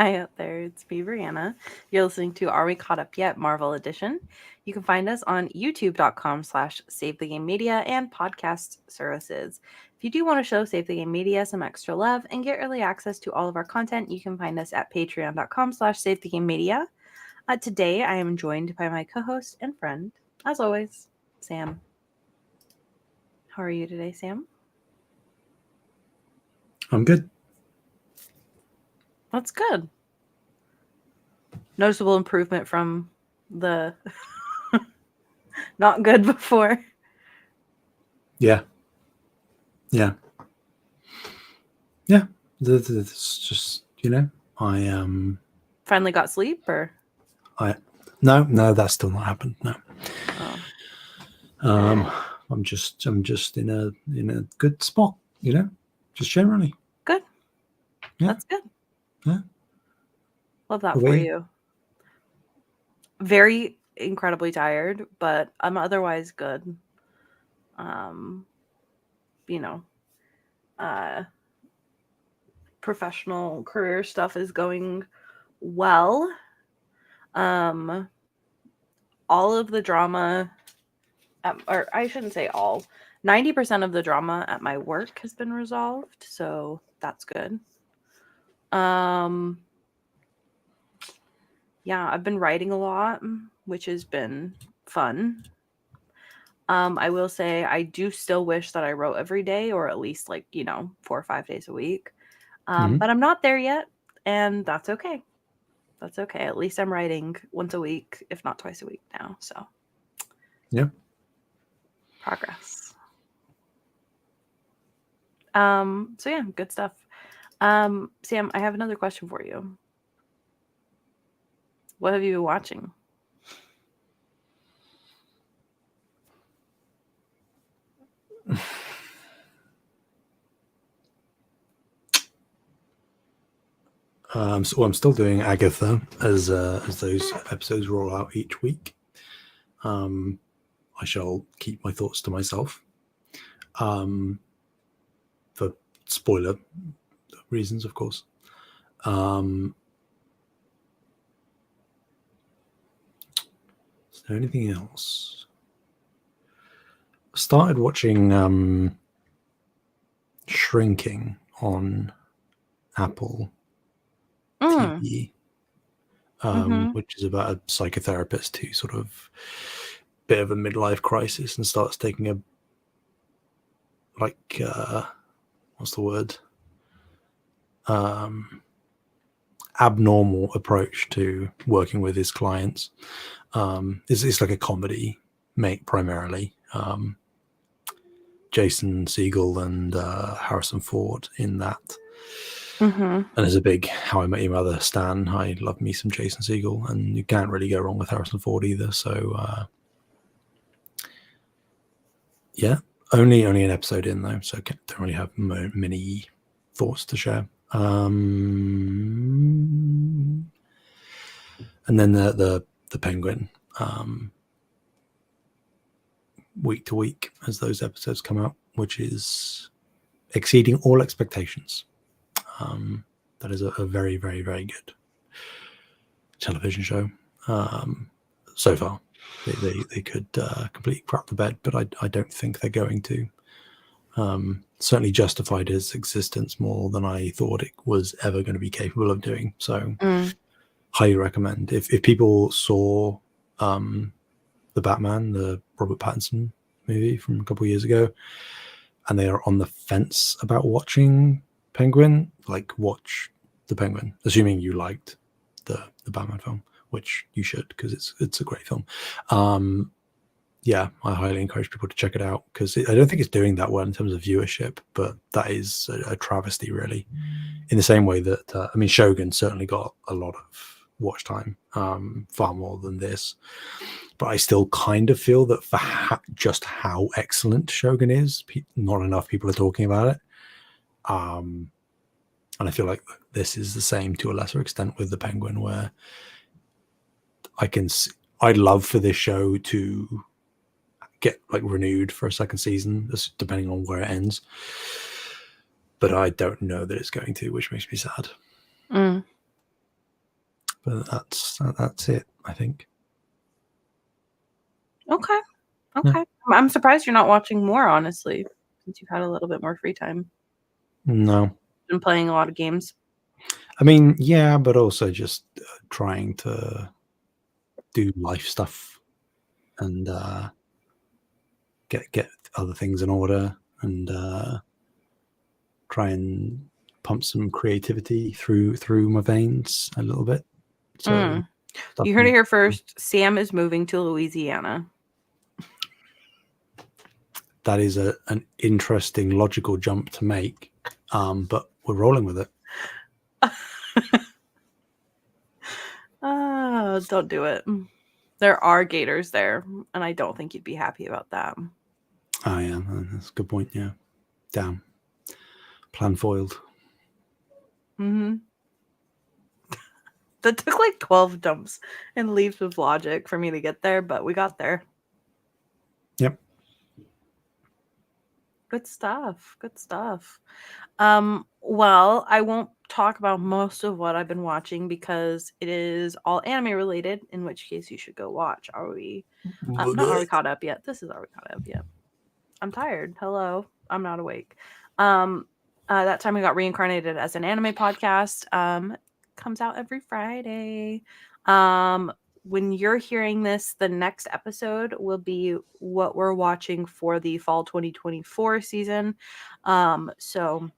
Hi out there, it's me, Brianna. You're listening to Are We Caught Up Yet? Marvel Edition. You can find us on youtube.com/Save the Game Media and podcast services. If you do want to show Save the Game Media some extra love and get early access to all of our content, you can find us at patreon.com/Save the Game Media. Today, I am joined by my co-host and friend, as always, Sam. How are you today, Sam? I'm good. That's good. Noticeable improvement from the not good before. Yeah. It's just I Finally got sleep, or no, that's still not happened. No. Oh. I'm just in a good spot. Just generally. Good. Yeah. That's good. Yeah. Love that for you. Very incredibly tired, but I'm otherwise good. Professional career stuff is going well. All of the drama, or I shouldn't say all, 90% of the drama at my work has been resolved, so that's good. Yeah, I've been writing a lot, which has been fun. I will say I do still wish that I wrote every day, or at least 4 or 5 days a week. But I'm not there yet, and that's okay. That's okay. At least I'm writing once a week, if not twice a week now. So yeah, progress. So yeah, good stuff. Sam, I have another question for you. What have you been watching? So I'm still doing Agatha as those episodes roll out each week. I shall keep my thoughts to myself. For spoiler reasons, of course. Is there anything else? Started watching Shrinking on Apple TV, which is about a psychotherapist who sort of bit of a midlife crisis and starts taking a what's the word? Abnormal approach to working with his clients. It's like a comedy, primarily. Jason Segel and Harrison Ford in that. And as a big How I Met Your Mother stan, I love me some Jason Segel, and you can't really go wrong with Harrison Ford either. So yeah, only an episode in though, so don't really have many thoughts to share. And then the Penguin, week to week as those episodes come out, which is exceeding all expectations. That is a very, very, very good television show so far. They could completely crap the bed, but I don't think they're going to. Certainly justified its existence more than I thought it was ever going to be capable of doing. So highly recommend. If people saw the Batman, the Robert Pattinson movie from a couple of years ago, and they are on the fence about watching Penguin, watch the Penguin, assuming you liked the Batman film, which you should, because it's a great film. Yeah, I highly encourage people to check it out, because I don't think it's doing that well in terms of viewership, but that is a travesty, really. In the same way that, Shogun certainly got a lot of watch time, far more than this. But I still kind of feel that for just how excellent Shogun is, not enough people are talking about it. And I feel like this is the same to a lesser extent with the Penguin, where I'd love for this show to get renewed for a second season, depending on where it ends. But I don't know that it's going to, which makes me sad. But that's it, I think. Okay. Okay. I'm surprised you're not watching more, honestly, since you've had a little bit more free time. No. Been playing a lot of games. I mean, yeah, but also just trying to do life stuff and get other things in order and try and pump some creativity through my veins a little bit. So you heard it here first. Sam is moving to Louisiana. That is an interesting logical jump to make, but we're rolling with it. Don't do it. There are gators there, and I don't think you'd be happy about that. Oh yeah, that's a good point. Yeah, damn, plan foiled. That took like 12 jumps and leaps of logic for me to get there, but we got there. Yep. Good stuff. Good stuff. Well, I won't talk about most of what I've been watching because it is all anime related, in which case you should go watch. Are we not are we caught up yet? This is Are We Caught Up Yet? I'm tired. Hello. I'm not awake. That time we got reincarnated as an anime podcast. Comes out every Friday. When you're hearing this, the next episode will be what we're watching for the fall 2024 season. So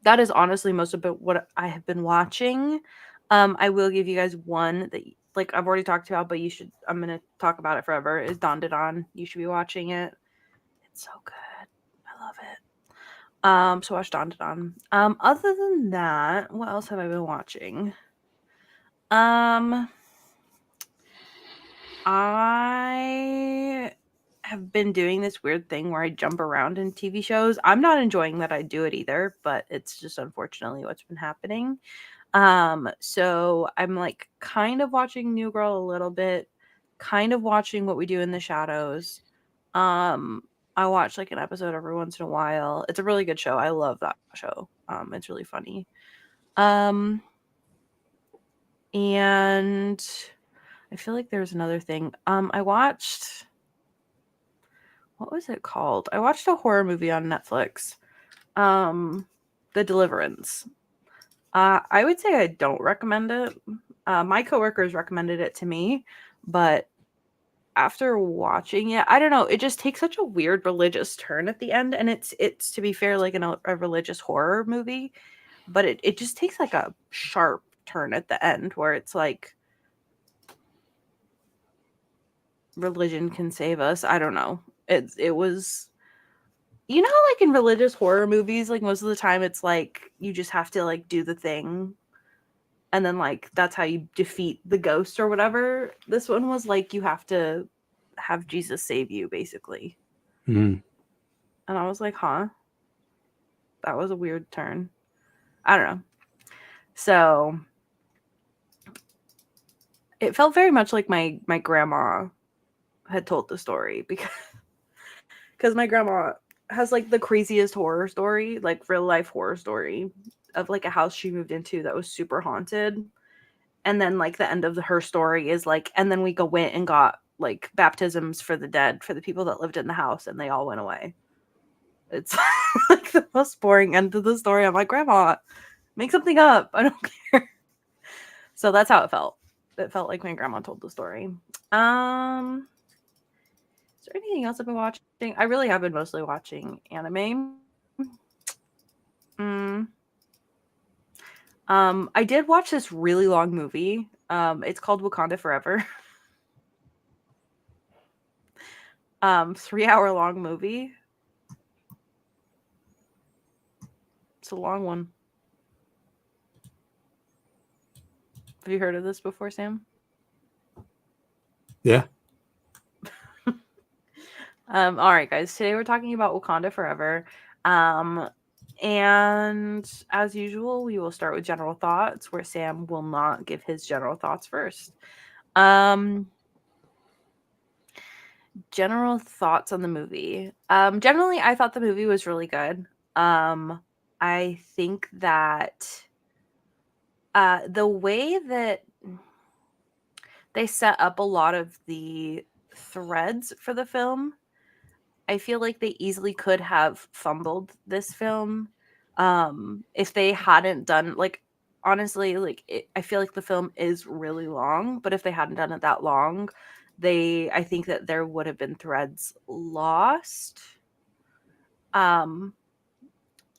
that is honestly most of what I have been watching. I will give you guys one that like I've already talked about, but I'm gonna talk about it forever. Is Don Don. You should be watching it. It's so good. I love it. So watch Don Don. Other than that, what else have I been watching? I have been doing this weird thing where I jump around in TV shows. I'm not enjoying that I do it either, but it's just unfortunately what's been happening. So I'm like kind of watching New Girl a little bit, kind of watching What We Do in the Shadows. I watch like an episode every once in a while. It's a really good show. I love that show. It's really funny. And I feel like there's another thing. I watched, what was it called? I watched a horror movie on Netflix. The Deliverance. I would say I don't recommend it. My coworkers recommended it to me, but after watching it, I don't know, it just takes such a weird religious turn at the end, and it's to be fair like a religious horror movie, but it just takes like a sharp turn at the end where it's like religion can save us. I don't know. It was, you know how like in religious horror movies, like most of the time it's like you just have to like do the thing and then like that's how you defeat the ghost or whatever. This one was like you have to have Jesus save you basically. And I was like, huh, that was a weird turn. I don't know. So it felt very much like my grandma had told the story because my grandma has like the craziest horror story, like real life horror story of like a house she moved into that was super haunted. And then like the end of her story is like, and then we went and got like baptisms for the dead for the people that lived in the house and they all went away. It's like the most boring end to the story. I'm like, Grandma, make something up. I don't care. So that's how it felt. It felt like my grandma told the story. Is there anything else I've been watching? I really have been mostly watching anime. I did watch this really long movie. It's called Wakanda Forever. 3-hour long movie. It's a long one. Have you heard of this before, Sam? Yeah. All right, guys. Today we're talking about Wakanda Forever. And as usual, we will start with general thoughts, where Sam will not give his general thoughts first. General thoughts on the movie. Generally, I thought the movie was really good. I think that the way that they set up a lot of the threads for the film. I feel like they easily could have fumbled this film if they hadn't done like honestly I feel like the film is really long, but if they hadn't done it that long, I think that there would have been threads lost. Um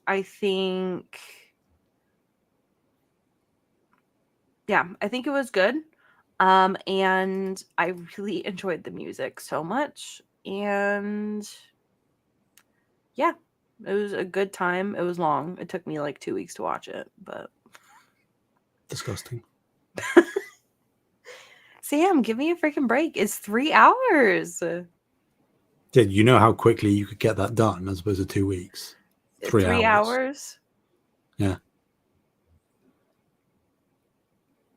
I think I think it was good. And I really enjoyed the music so much. And yeah, it was a good time. It was long. It took me like 2 weeks to watch it, but Disgusting. Sam, give me a freaking break. It's 3 hours. Did you know how quickly you could get that done as opposed to 2 weeks? 3 3 hours. hours? Yeah.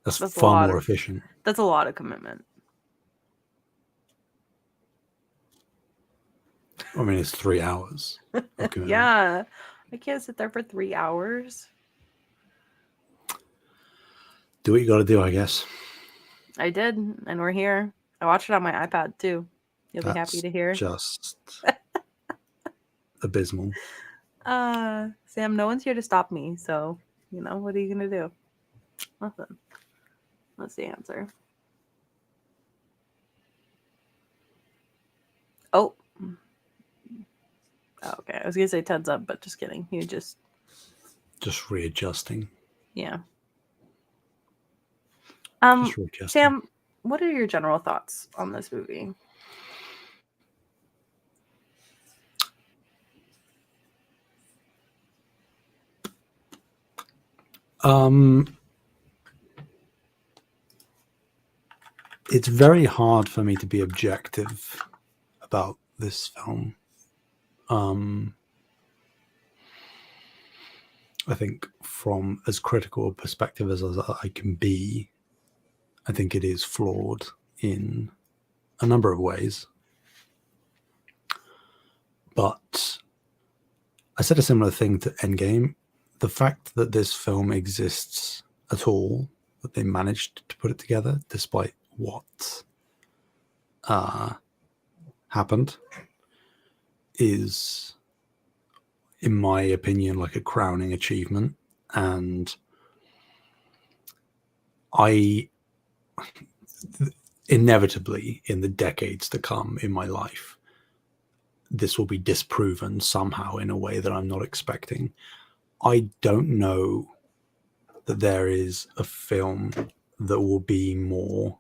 That's That's far more efficient. That's a lot of commitment. I mean, it's 3 hours of commitment. Yeah. I can't sit there for 3 hours. Do what you got to do, I guess. I did, and we're here. I watched it on my iPad too. You'll be happy to hear. Just abysmal. Sam, no one's here to stop me, so what are you gonna do? Nothing. That's the answer. Oh. Okay. I was gonna say 10's up, but just kidding. You just readjusting. Yeah. Just readjusting. Sam, what are your general thoughts on this movie? It's very hard for me to be objective about this film. I think from as critical a perspective as I can be, I think it is flawed in a number of ways. But I said a similar thing to Endgame. The fact that this film exists at all, that they managed to put it together despite what happened, is, in my opinion, like a crowning achievement. And I inevitably, in the decades to come in my life, this will be disproven somehow in a way that I'm not expecting. I don't know that there is a film that will be more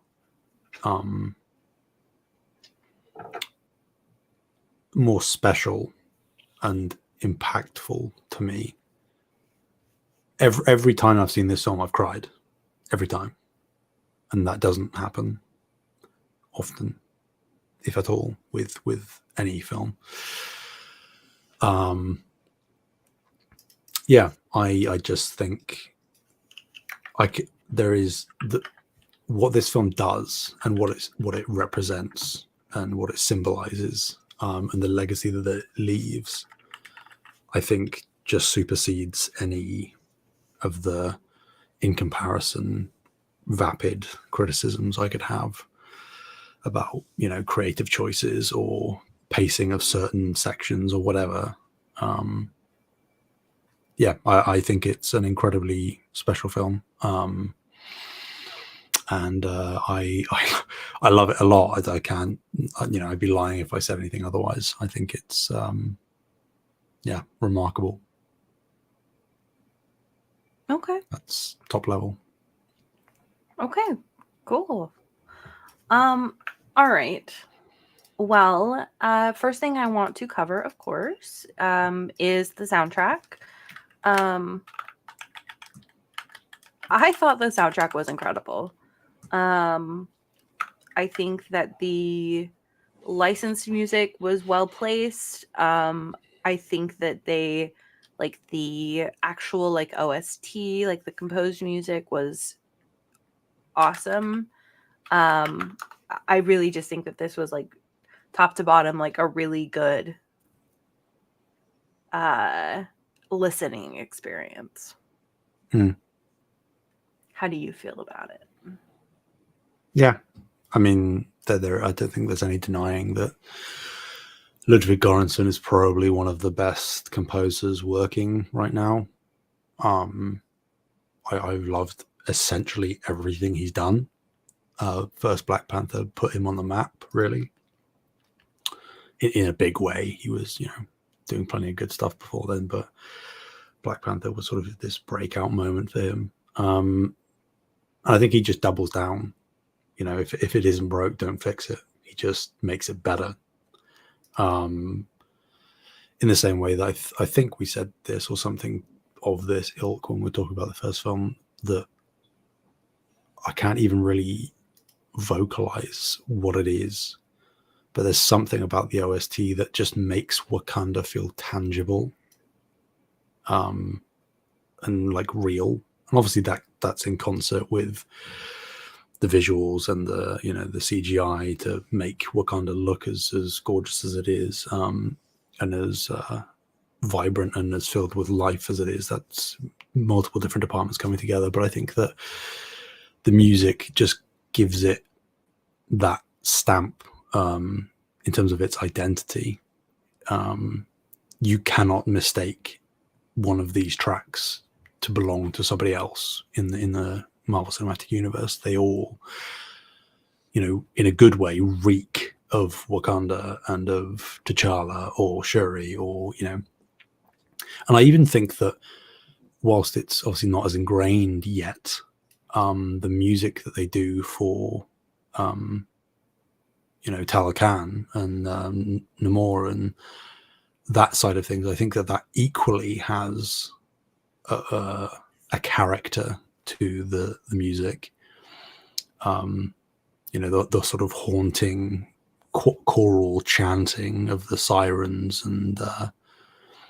more special and impactful to me. Every time I've seen this film, I've cried. Every time. And that doesn't happen often, if at all, with any film. Yeah, I just think there is what this film does and what it represents and what it symbolizes, and the legacy that it leaves, I think just supersedes any of the, in comparison, vapid criticisms I could have about, creative choices or pacing of certain sections or whatever. Yeah, I think it's an incredibly special film. And I love it a lot. I can't, I'd be lying if I said anything otherwise. I think it's, remarkable. Okay. That's top level. Okay, cool. All right. Well, first thing I want to cover, of course, is the soundtrack. I thought the soundtrack was incredible. I think that the licensed music was well placed. I think that they, like, the actual, like, OST, like the composed music was awesome. I really just think that this was, like, top to bottom, like, a really good listening experience. How do you feel about it? Yeah, I mean, I don't think there's any denying that Ludwig Göransson is probably one of the best composers working right now. I've loved essentially everything he's done. First Black Panther put him on the map, really, in a big way. He was, doing plenty of good stuff before then, but Black Panther was sort of this breakout moment for him. I think he just doubles down. If it isn't broke, don't fix it. He just makes it better. In the same way that I think we said this or something of this ilk when we were talking about the first film, that I can't even really vocalize what it is, but there's something about the OST that just makes Wakanda feel tangible, and like real. And obviously that's in concert with the visuals and the CGI to make Wakanda look as gorgeous as it is, and as vibrant and as filled with life as it is. That's multiple different departments coming together, but I think that the music just gives it that stamp, in terms of its identity. You cannot mistake one of these tracks to belong to somebody else in the Marvel Cinematic Universe. They all, in a good way, reek of Wakanda and of T'Challa or Shuri, or and I even think that whilst it's obviously not as ingrained yet, the music that they do for Talakan and Namor and that side of things, I think that equally has a character to the music. The sort of haunting choral chanting of the sirens, and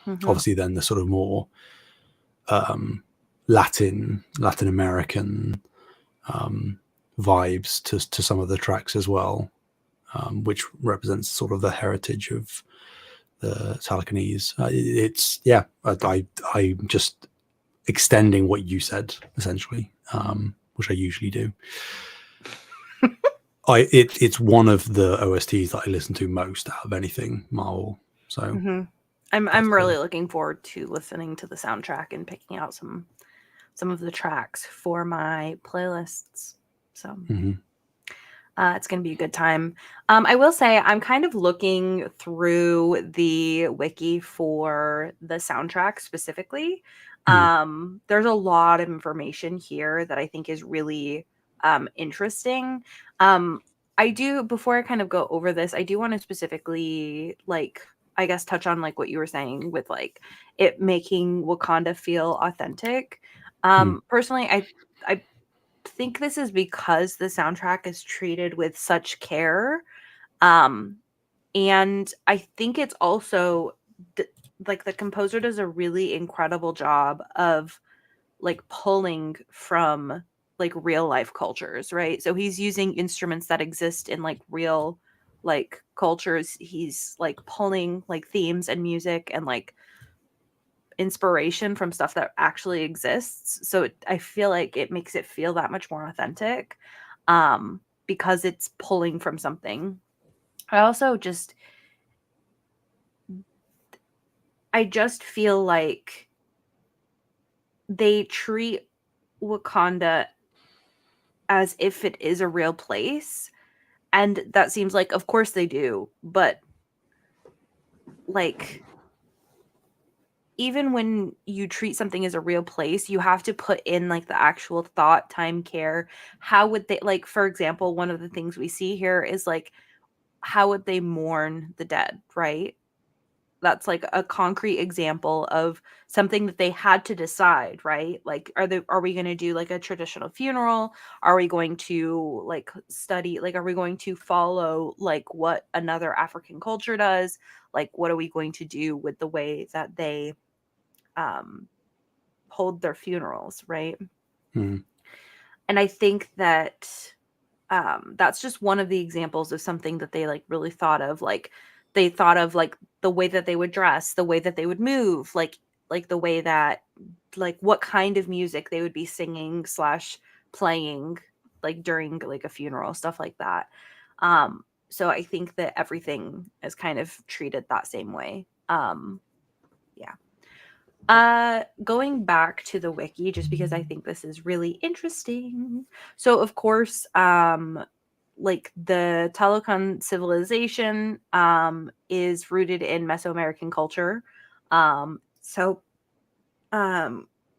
obviously then the sort of more Latin American vibes to some of the tracks as well, which represents sort of the heritage of the Talakanese. I'm just extending what you said essentially, which I usually do. It's one of the OSTs that I listen to most out of anything Marvel. So I'm really looking forward to listening to the soundtrack and picking out some of the tracks for my playlists. So it's going to be a good time. I will say I'm kind of looking through the wiki for the soundtrack specifically. There's a lot of information here that I think is really interesting. Before I kind of go over this, I do want to specifically, I guess, touch on what you were saying with it making Wakanda feel authentic. Personally, I think this is because the soundtrack is treated with such care. And I think it's also the composer does a really incredible job of pulling from real life cultures, right? So he's using instruments that exist in real cultures. He's pulling themes and music and inspiration from stuff that actually exists. So I feel like it makes it feel that much more authentic, because it's pulling from something. I just feel like they treat Wakanda as if it is a real place. And that seems of course they do, but even when you treat something as a real place, you have to put in the actual thought, time, care. How would they, for example, one of the things we see here is how would they mourn the dead, right? That's a concrete example of something that they had to decide, right? Are we going to do a traditional funeral? Are we going to study, are we going to follow what another African culture does? What are we going to do with the way that they hold their funerals, right? And I think that that's just one of the examples of something that they really thought of. They thought of the way that they would dress, the way that they would move, the way that what kind of music they would be singing slash playing, like during like a funeral, stuff like that. So I think that everything is kind of treated that same way. Going back to the wiki, just because I think this is really interesting. So of course, like the Talocan civilization is rooted in Mesoamerican culture. So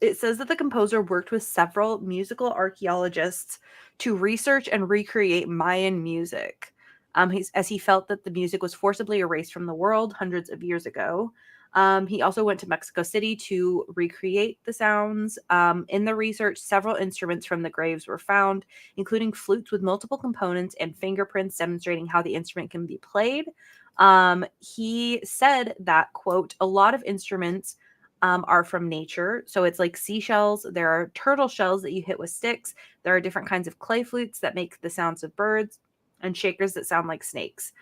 it says that the composer worked with several musical archaeologists to research and recreate Mayan music. As he felt that the music was forcibly erased from the world hundreds of years ago. He also went to Mexico City to recreate the sounds. In the research, several instruments from the graves were found, including flutes with multiple components and fingerprints demonstrating how the instrument can be played. He said that, quote, a lot of instruments are from nature. So it's like seashells. There are turtle shells that you hit with sticks. There are different kinds of clay flutes that make the sounds of birds and shakers that sound like snakes.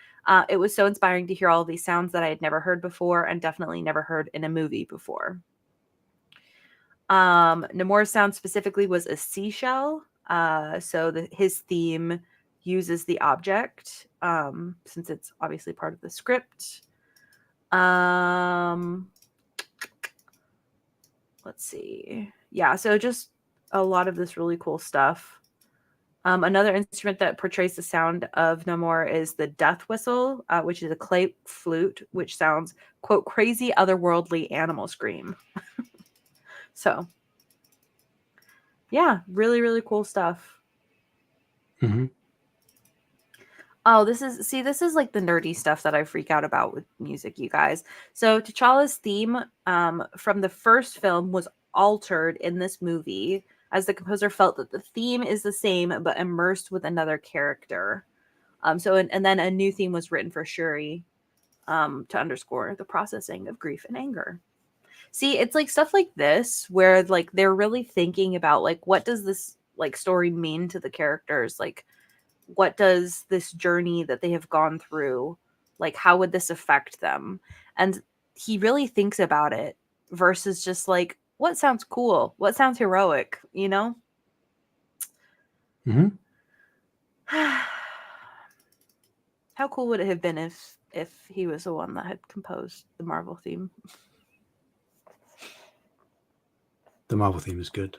It was so inspiring to hear all of these sounds that I had never heard before and definitely never heard in a movie before. Nemours sound specifically was a seashell. So his theme uses the object since it's obviously part of the script. Let's see. Yeah, so just a lot of this really cool stuff. Another instrument that portrays the sound of Namor is the death whistle, which is a clay flute, which sounds, quote, crazy, otherworldly animal scream. So, yeah, really, really cool stuff. Mm-hmm. Oh, this is like the nerdy stuff that I freak out about with music, you guys. So T'Challa's theme from the first film was altered in this movie as the composer felt that the theme is the same but immersed with another character. And then a new theme was written for Shuri to underscore the processing of grief and anger. See, it's like stuff like this where like they're really thinking about like what does this like story mean to the characters? Like what does this journey that they have gone through, like how would this affect them? And he really thinks about it versus just like what sounds cool, what sounds heroic, you know? Mm-hmm. How cool would it have been if he was the one that had composed the Marvel theme? The Marvel theme is good.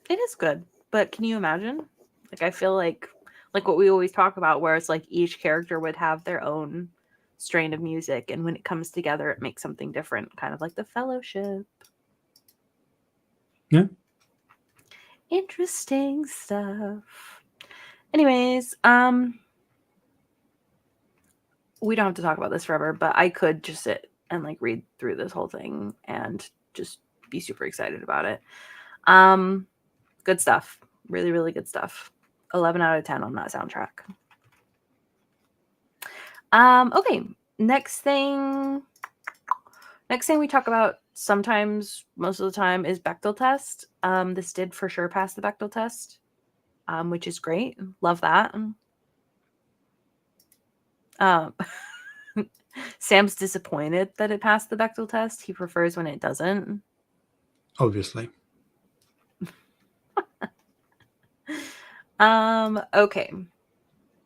It is good, but can you imagine? Like I feel like what we always talk about where it's like each character would have their own strain of music and when it comes together it makes something different, kind of like the Fellowship. Yeah. Interesting stuff. Anyways, we don't have to talk about this forever, but I could just sit and like read through this whole thing and just be super excited about it. Good stuff. Really, really good stuff. 11 out of 10 on that soundtrack. Okay. Next thing we talk about sometimes, most of the time, is Bechdel test. This did for sure pass the Bechdel test, which is great. Love that. Sam's disappointed that it passed the Bechdel test. He prefers when it doesn't. Obviously. Okay.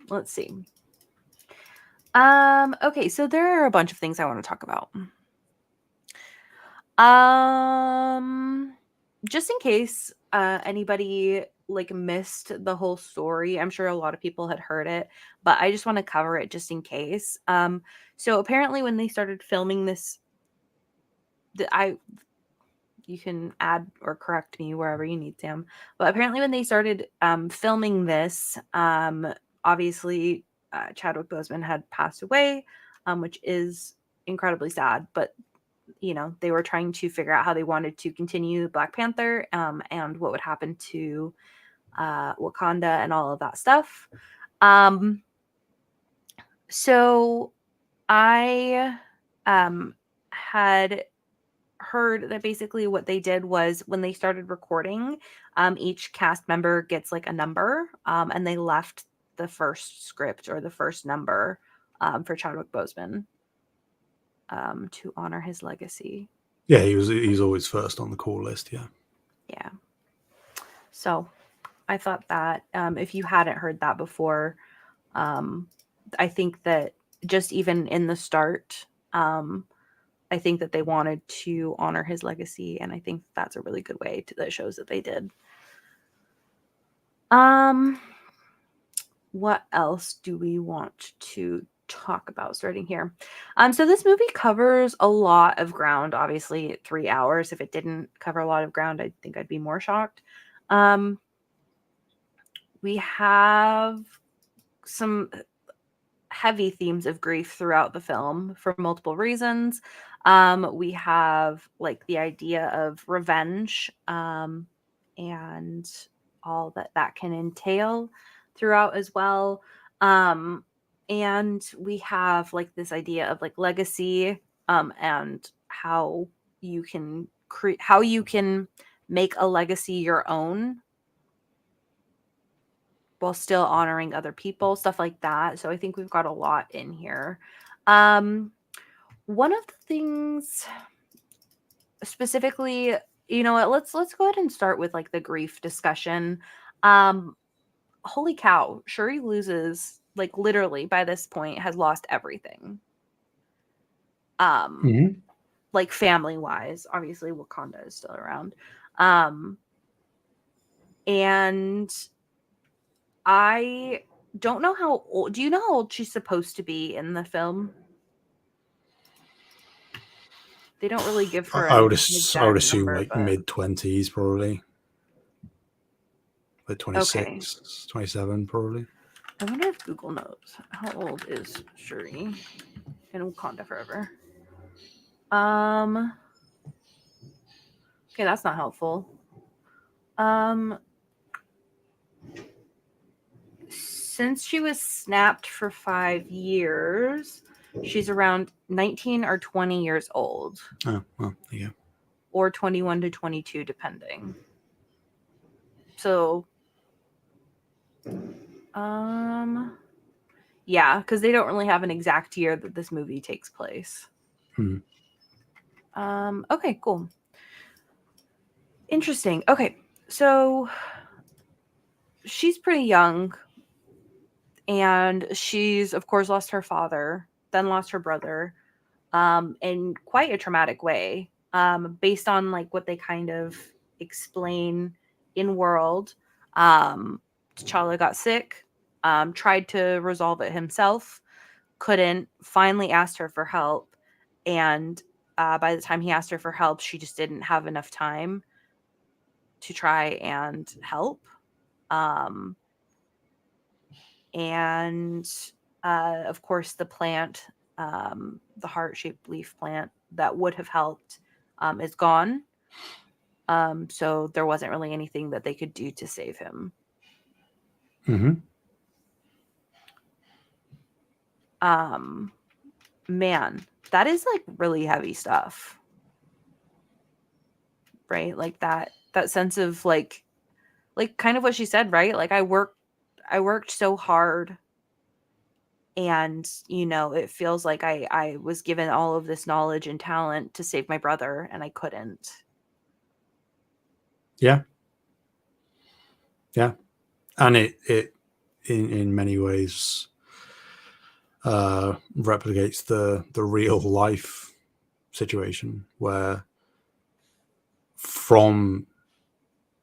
Let's see. Okay, so there are a bunch of things I want to talk about. Just in case anybody like missed the whole story, I'm sure a lot of people had heard it, but I just want to cover it just in case. So apparently when they started filming this, you can add or correct me wherever you need, Sam. But apparently when they started filming this, obviously Chadwick Boseman had passed away, which is incredibly sad, but you know, they were trying to figure out how they wanted to continue Black Panther and what would happen to Wakanda and all of that stuff. So I had heard that basically what they did was when they started recording, each cast member gets like a number, and they left the first script or the first number for Chadwick Boseman to honor his legacy. Yeah, he's always first on the call list. Yeah. Yeah. So I thought that if you hadn't heard that before, I think that just even in the start, I think that they wanted to honor his legacy, and I think that's a really good way that shows that they did. What else do we want to talk about starting here? So this movie covers a lot of ground. Obviously, 3 hours. If it didn't cover a lot of ground, I think I'd be more shocked. We have some heavy themes of grief throughout the film for multiple reasons. We have like the idea of revenge, and all that can entail throughout as well. And we have like this idea of like legacy, and how you can make a legacy your own while still honoring other people, stuff like that. So I think we've got a lot in here. One of the things specifically, you know what, let's go ahead and start with like the grief discussion. Holy cow, Shuri loses, like literally by this point has lost everything. Like family wise, obviously Wakanda is still around. And I don't know how old. Do you know how old she's supposed to be in the film? They don't really give her I would an exact assume number, like but mid-20s probably. Like 26, okay. 27 probably. I wonder if Google knows how old is Shuri in Wakanda Forever. Okay, that's not helpful. Since she was snapped for 5 years, she's around 19 or 20 years old. Oh, well, there you go. Or 21 to 22, depending. So, yeah, because they don't really have an exact year that this movie takes place. Okay, cool. Interesting. Okay, so she's pretty young, and she's of course lost her father, then lost her brother, in quite a traumatic way. Based on like what they kind of explain in world, T'Challa got sick, tried to resolve it himself, couldn't, finally asked her for help, and by the time he asked her for help, she just didn't have enough time to try and help. And of course, the plant, the heart-shaped leaf plant that would have helped, is gone. So there wasn't really anything that they could do to save him. Man, that is like really heavy stuff, right? Like that sense of like kind of what she said, right? Like I worked so hard, and you know, it feels like I was given all of this knowledge and talent to save my brother, and I couldn't. Yeah, and it in many ways replicates the real life situation where from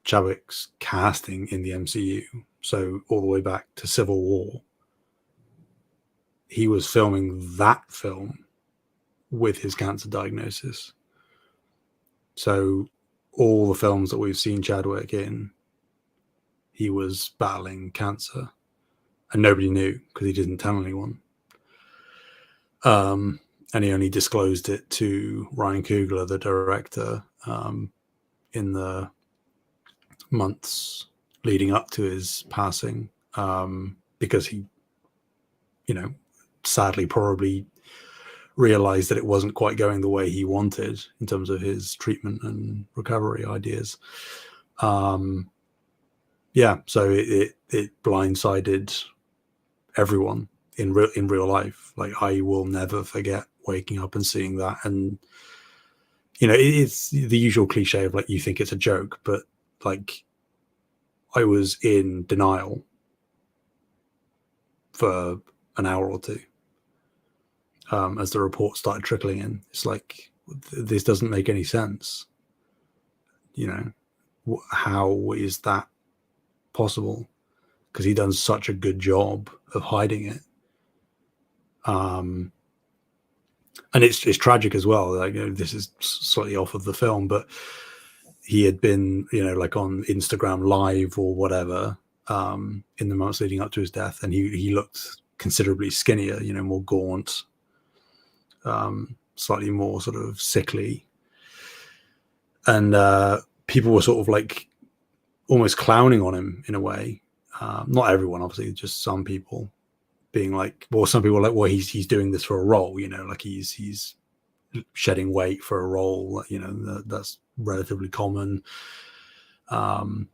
Chadwick's casting in the MCU, so all the way back to Civil War, he was filming that film with his cancer diagnosis. So all the films that we've seen Chadwick in, he was battling cancer, and nobody knew because he didn't tell anyone. And he only disclosed it to Ryan Coogler, the director, in the months leading up to his passing, because he, you know, sadly probably realized that it wasn't quite going the way he wanted in terms of his treatment and recovery ideas. Yeah, so it blindsided everyone in real life. Like I will never forget waking up and seeing that, and you know, it's the usual cliche of like you think it's a joke, but like I was in denial for an hour or two as the reports started trickling in. It's like, this doesn't make any sense. You know, how is that possible? Because he done such a good job of hiding it. And it's tragic as well. Like, you know, this is slightly off of the film, but he had been, you know, like on Instagram Live or whatever in the months leading up to his death, and he looked considerably skinnier, you know, more gaunt, slightly more sort of sickly, and people were sort of like almost clowning on him in a way. Not everyone, obviously, just some people being like, well, some people were like, well, he's doing this for a role, you know, like he's shedding weight for a role, you know, that's relatively common. And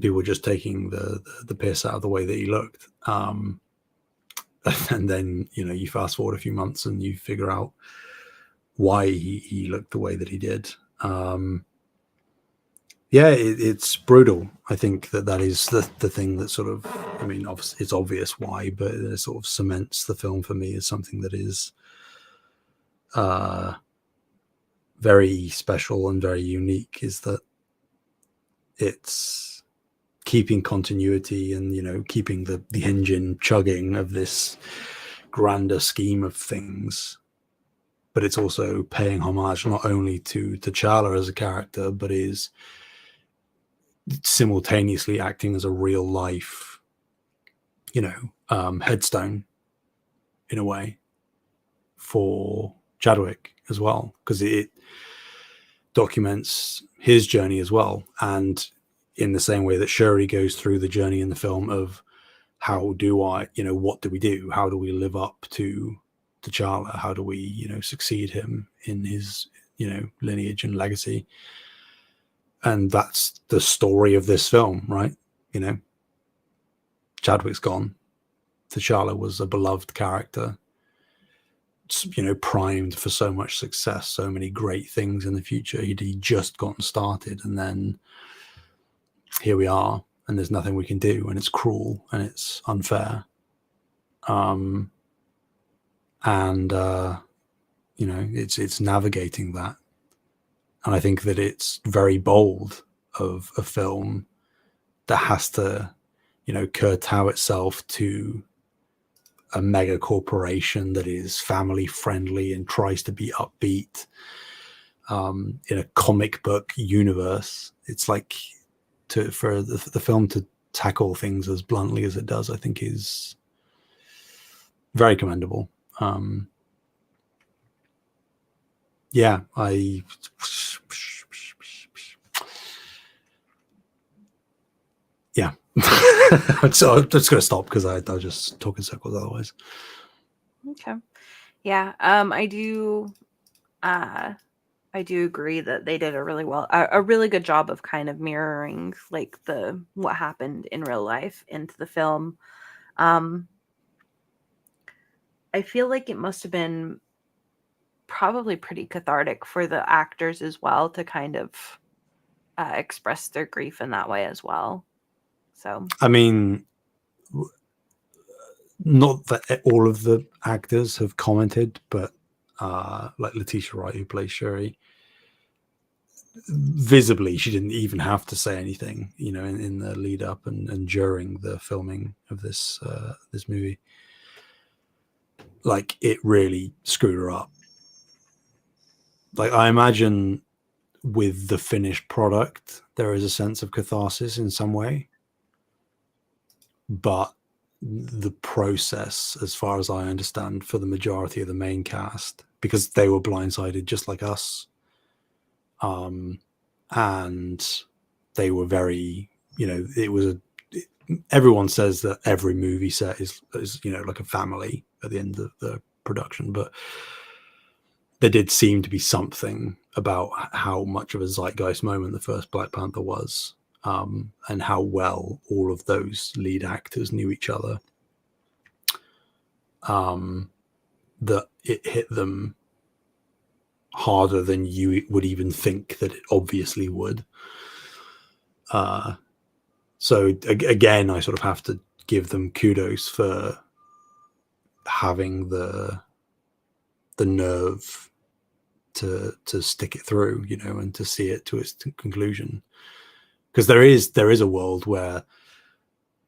people were just taking the piss out of the way that he looked. And then, you know, you fast forward a few months and you figure out why he looked the way that he did. Yeah, it's brutal. I think that is the thing that sort of, I mean, obviously it's obvious why, but it sort of cements the film for me as something that is very special and very unique, is that it's keeping continuity and, you know, keeping the engine chugging of this grander scheme of things, but it's also paying homage not only to T'Challa as a character, but is simultaneously acting as a real life, you know, headstone in a way for Chadwick as well, because it documents his journey as well. And in the same way that Shuri goes through the journey in the film of how do I, you know, what do we do? How do we live up to T'Challa? How do we, you know, succeed him in his, you know, lineage and legacy? And that's the story of this film, right? You know, Chadwick's gone. T'Challa was a beloved character, you know, primed for so much success, so many great things in the future. He'd just gotten started, and then here we are, and there's nothing we can do, and it's cruel and it's unfair. And you know, it's navigating that. And I think that it's very bold of a film that has to, you know, kowtow itself to a mega corporation that is family friendly and tries to be upbeat in a comic book universe. It's like for the film to tackle things as bluntly as it does, I think is very commendable. Yeah, yeah. So I'm just going to stop because I'll just talk in circles otherwise. Okay. Yeah. I do agree that they did a really good job of kind of mirroring like what happened in real life into the film. I feel like it must have been probably pretty cathartic for the actors as well to kind of express their grief in that way as well. So, I mean, not that all of the actors have commented, but like Letitia Wright, who plays Shuri, visibly she didn't even have to say anything, you know, in the lead up and during the filming of this movie. Like, it really screwed her up. Like, I imagine with the finished product there is a sense of catharsis in some way, but the process, as far as I understand, for the majority of the main cast, because they were blindsided just like us, and they were very, you know, everyone says that every movie set is, you know, like a family at the end of the production, but there did seem to be something about how much of a zeitgeist moment the first Black Panther was, and how well all of those lead actors knew each other, that it hit them harder than you would even think that it obviously would. So again, I sort of have to give them kudos for having the nerve to stick it through, you know, and to see it to its conclusion. Because there is a world where,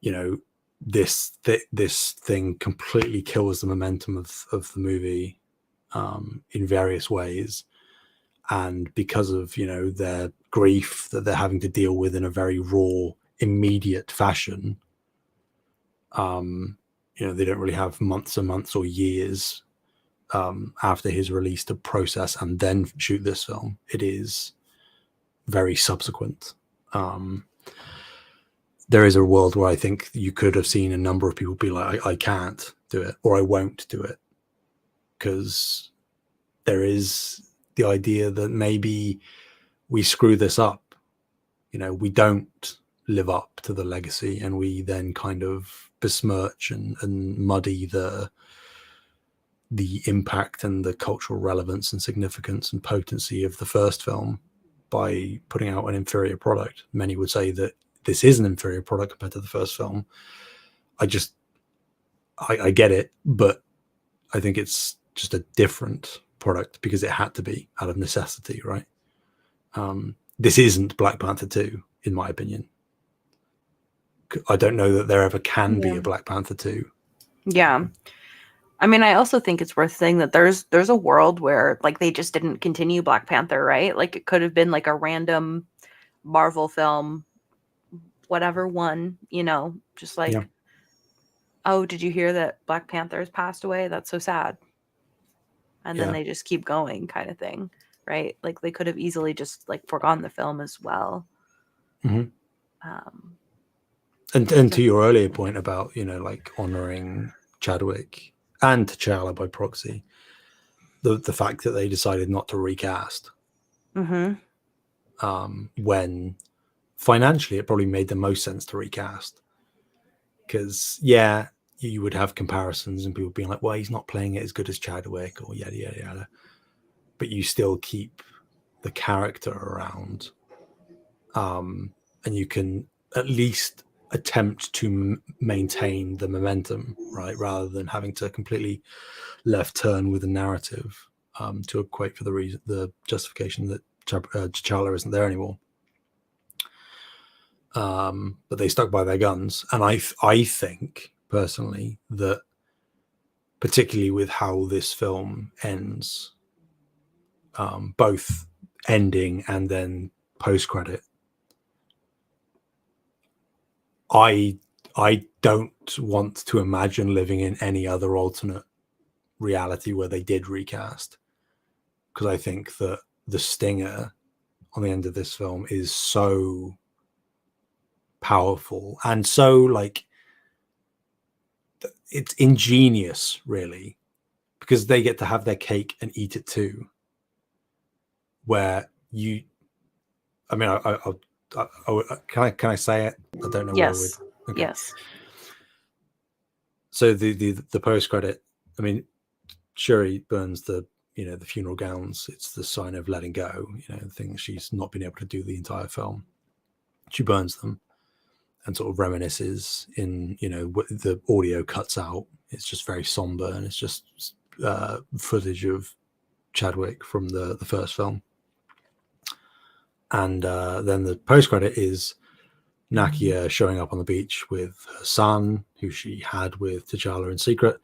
you know, this thing completely kills the momentum of the movie in various ways, and because of, you know, their grief that they're having to deal with in a very raw, immediate fashion, you know, they don't really have months and months or years after his release to process and then shoot this film. It is very subsequent. There is a world where I think you could have seen a number of people be like, I can't do it, or I won't do it, because there is the idea that maybe we screw this up. You know, we don't live up to the legacy, and we then kind of besmirch and muddy the impact and the cultural relevance and significance and potency of the first film by putting out an inferior product. Many would say that this is an inferior product compared to the first film. I get it, but I think it's just a different product because it had to be out of necessity, right? This isn't Black Panther 2, in my opinion. I don't know that there ever can be a Black Panther 2. Yeah. I mean, I also think it's worth saying that there's a world where, like, they just didn't continue Black Panther, right? Like, it could have been like a random Marvel film, whatever one, you know, just like, oh, did you hear that Black Panther has passed away? That's so sad. And then they just keep going, kind of thing, right? Like, they could have easily just like forgone the film as well. Mm-hmm. And to your earlier point about, you know, like honoring Chadwick and T'Challa by proxy, the fact that they decided not to recast, when financially it probably made the most sense to recast, because you would have comparisons and people being like, well, he's not playing it as good as Chadwick or yada yada yada, but you still keep the character around, and you can at least attempt to maintain the momentum, right, rather than having to completely left turn with a narrative to equate for the justification that T'Challa isn't there anymore. But they stuck by their guns, and I think personally that, particularly with how this film ends, both ending and then post-credit, I don't want to imagine living in any other alternate reality where they did recast, because I think that the stinger on the end of this film is so powerful and so, like, it's ingenious, really, because they get to have their cake and eat it too, where you, I mean, can I say it? I don't know. Yes. Okay. Yes. So the post credit, I mean, Shuri burns the funeral gowns. It's the sign of letting go, you know, the thing she's not been able to do the entire film. She burns them and sort of reminisces in, you know, the audio cuts out. It's just very somber, and it's just footage of Chadwick from the first film. And then the post credit is Nakia showing up on the beach with her son, who she had with T'Challa in secret,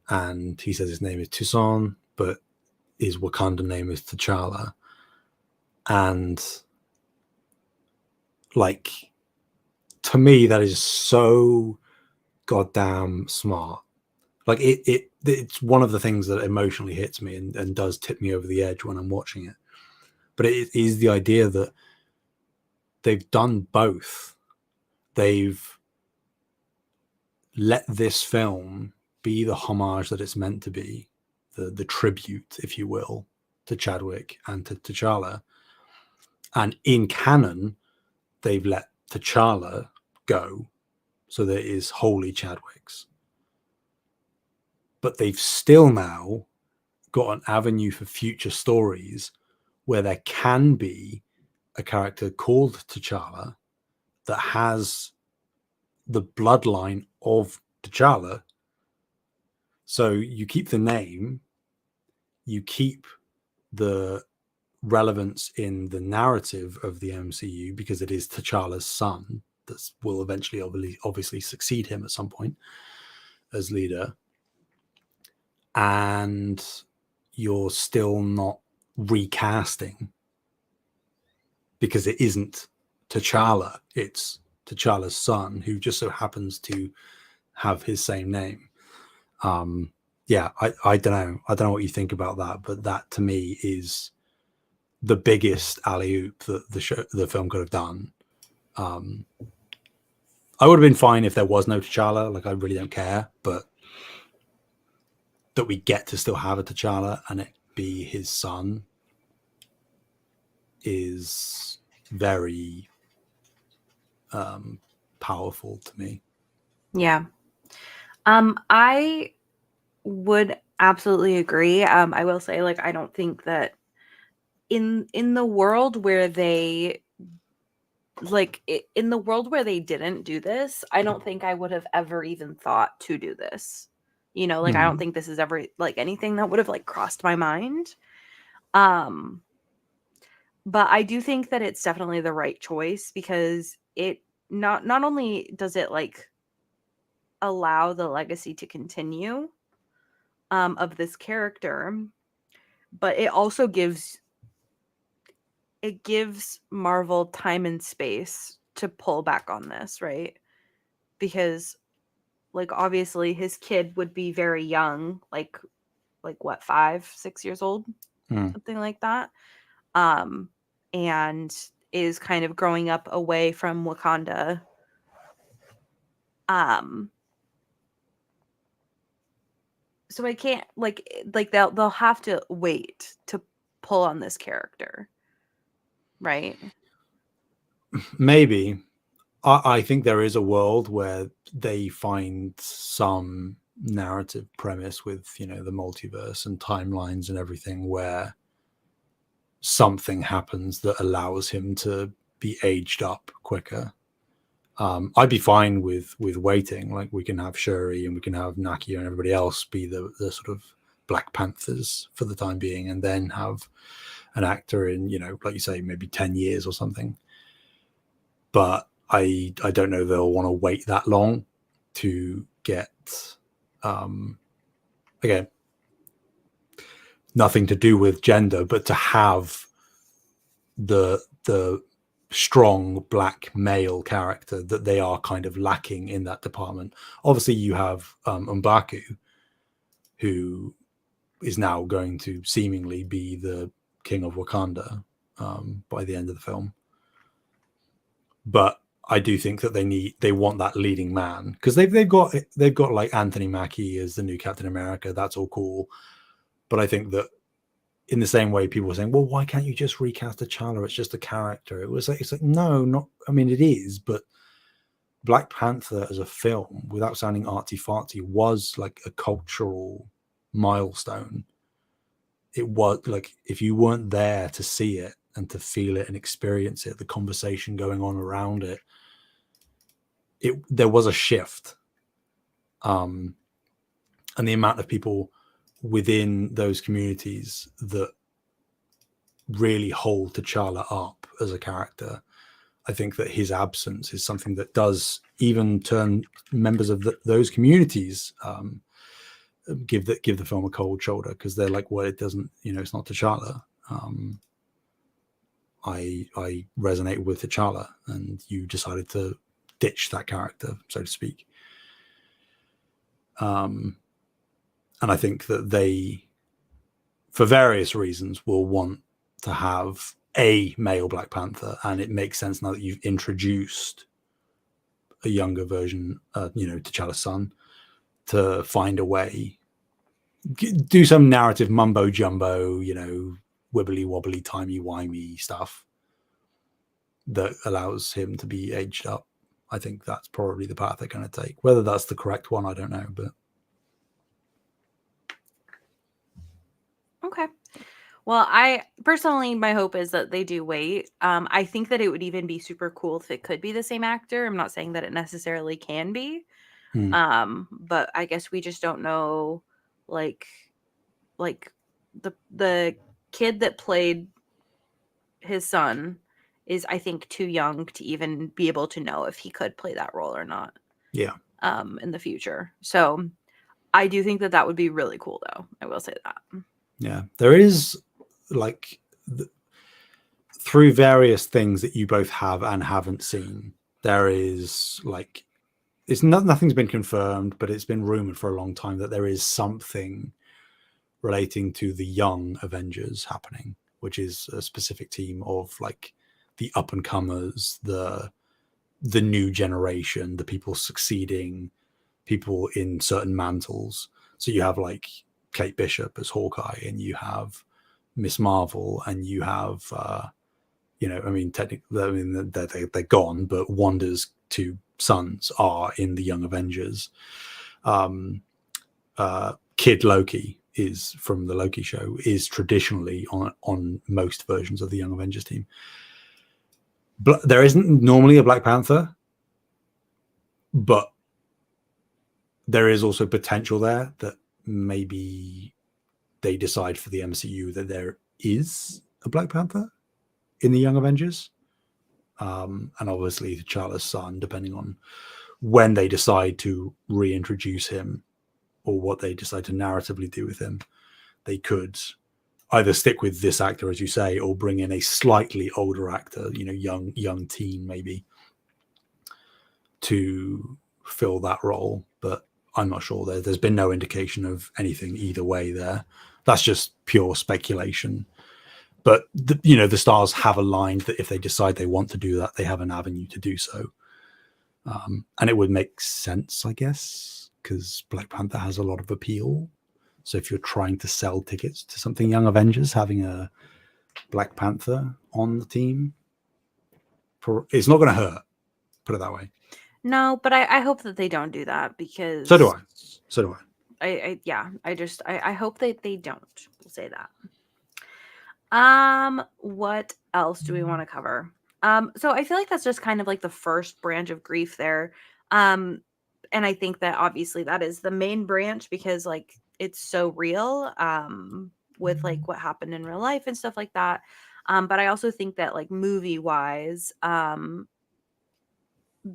and he says his name is Toussaint, but his Wakanda name is T'Challa. And, like, to me, that is so goddamn smart. Like, it's one of the things that emotionally hits me and does tip me over the edge when I'm watching it. But it is the idea that they've done both. They've let this film be the homage that it's meant to be, the tribute, if you will, to Chadwick and to T'Challa. And in canon, they've let T'Challa go, so that it is wholly Chadwick's. But they've still now got an avenue for future stories where there can be a character called T'Challa that has the bloodline of T'Challa. So you keep the name, you keep the relevance in the narrative of the MCU because it is T'Challa's son that will eventually obviously succeed him at some point as leader. And you're still not recasting because it isn't T'Challa, it's T'Challa's son who just so happens to have his same name. Yeah, I don't know. I don't know what you think about that, but that to me is the biggest alley-oop that the film could have done. I would have been fine if there was no T'Challa. Like, I really don't care, but that we get to still have a T'Challa and it be his son is very powerful to me. Yeah. I would absolutely agree. I will say, like, I don't think that in the world where they in the world where they didn't do this, I don't think I would have ever even thought to do this. You know, like, I don't think this is ever like anything that would have like crossed my mind. But I do think that it's definitely the right choice because it not only does it like allow the legacy to continue of this character, but it also gives Marvel time and space to pull back on this, right? Because like obviously his kid would be very young, like what, 5-6 years old, something like that, and is kind of growing up away from Wakanda. So I can't like they'll have to wait to pull on this character, right? Maybe. I think there is a world where they find some narrative premise with, you know, the multiverse and timelines and everything where something happens that allows him to be aged up quicker. I'd be fine with waiting. Like, we can have Shuri and we can have Nakia and everybody else be the sort of Black Panthers for the time being, and then have an actor in, you know, like you say, maybe 10 years or something. But I don't know they'll want to wait that long to get again, nothing to do with gender, but to have the strong black male character that they are kind of lacking in that department. Obviously you have M'Baku, who is now going to seemingly be the king of Wakanda by the end of the film. But I do think that they want that leading man, because they've got like Anthony Mackie as the new Captain America. That's all cool, but I think that in the same way people were saying, well, why can't you just recast T'Challa? It's just a character. It's like no, not. I mean, it is, but Black Panther as a film, without sounding arty-farty, was like a cultural milestone. It was like, if you weren't there to see it and to feel it and experience it, the conversation going on around it, there was a shift. And the amount of people within those communities that really hold T'Challa up as a character, I think that his absence is something that does even turn members of those communities give the film a cold shoulder, because they're like, well, it doesn't, you know, it's not T'Challa. I resonate with T'Challa, and you decided to ditch that character, so to speak. And I think that they, for various reasons, will want to have a male Black Panther, and it makes sense now that you've introduced a younger version, you know, T'Challa's son, to find a way, do some narrative mumbo jumbo, you know, wibbly wobbly, timey wimey stuff that allows him to be aged up. I think that's probably the path they're going to take. Whether that's the correct one, I don't know, but Okay. Well, I personally, my hope is that they do wait. I think that it would even be super cool if it could be the same actor. I'm not saying that it necessarily can be. Hmm. But I guess we just don't know, like, like the kid that played his son is, I think, too young to even be able to know if he could play that role or not. Yeah. In the future. So I do think that that would be really cool, though. I will say that. Yeah. There is like through various things that you both have and haven't seen, there is like nothing's been confirmed, but it's been rumored for a long time that there is something relating to the young Avengers happening, which is a specific team of like the up and comers, the new generation, the people succeeding people in certain mantles. So you have like Kate Bishop as Hawkeye, and you have Miss Marvel, and you have I mean, technically, I mean they're gone, but Wanda's two sons are in the Young Avengers. Kid Loki is from the Loki show, is traditionally on most versions of the Young Avengers team. But there isn't normally a Black Panther, but there is also potential there that maybe they decide for the MCU that there is a Black Panther in the Young Avengers. And obviously T'Challa's son, depending on when they decide to reintroduce him or what they decide to narratively do with him, they could either stick with this actor, as you say, or bring in a slightly older actor, young teen maybe, to fill that role. But I'm not sure. There's been no indication of anything either way there. That's just pure speculation. But the stars have aligned that if they decide they want to do that, they have an avenue to do so. And it would make sense, I guess, because Black Panther has a lot of appeal. So if you're trying to sell tickets to something Young Avengers, having a Black Panther on the team, it's not going to hurt. Put it that way. No, but I hope that they don't do that because So do I. So do I. I hope that they don't. We'll say that. What else do we want to cover? So I feel like that's just kind of like the first branch of grief there. And I think that obviously that is the main branch because like it's so real, with like what happened in real life and stuff like that. But I also think that like movie wise,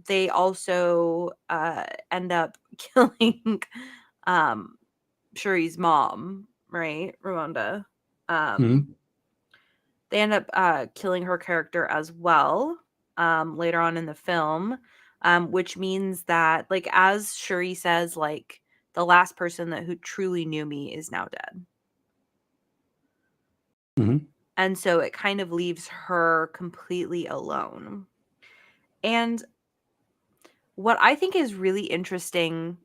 they also end up killing um Shuri's mom, right? Ramonda. Mm-hmm. They end up killing her character as well, later on in the film, which means that, like, as Shuri says, like, the last person that who truly knew me is now dead. Mm-hmm. And so it kind of leaves her completely alone. And what I think is really interesting,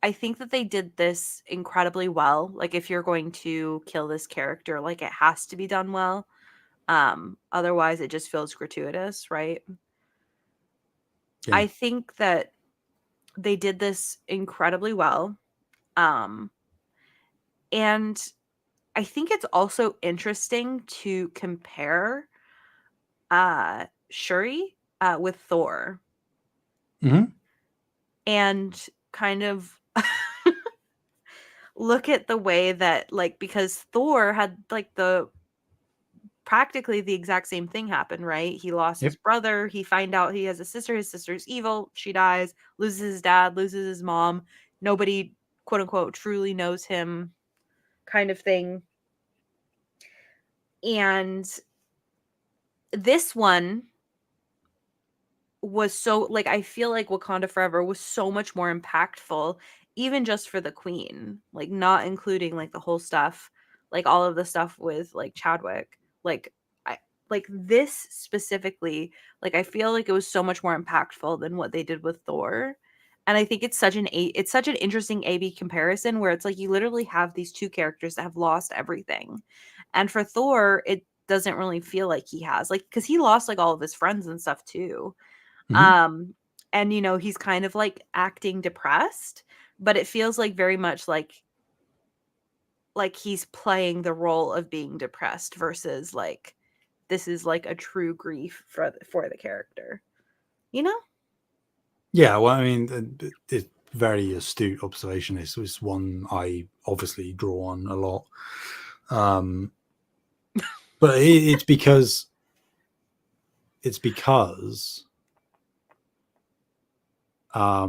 I think that they did this incredibly well. Like, if you're going to kill this character, like, it has to be done well. Otherwise it just feels gratuitous, right? Yeah. I think that they did this incredibly well. Um, and I think it's also interesting to compare Shuri with Thor Mm-hmm. and kind of look at the way that, like, because Thor had like the practically the exact same thing happen, right? He lost his Yep. brother, he find out he has a sister, his sister's evil, she dies, loses his dad, loses his mom. Nobody, quote unquote, truly knows him, kind of thing. And this one was so, like, I feel like Wakanda Forever was so much more impactful, even just for the queen, like not including like the whole stuff, like all of the stuff with like Chadwick. Like I like this specifically, like I feel like it was so much more impactful than what they did with Thor. And I think it's such an interesting A-B comparison where it's like you literally have these two characters that have lost everything. And for Thor, it doesn't really feel like he has, like, because he lost like all of his friends and stuff too. Mm-hmm. um and he's kind of like acting depressed, but it feels like very much like like he's playing the role of being depressed versus like this is like a true grief for the character, you know? Yeah, well, I mean, it's very astute observation. It's one I obviously draw on a lot. But it's because a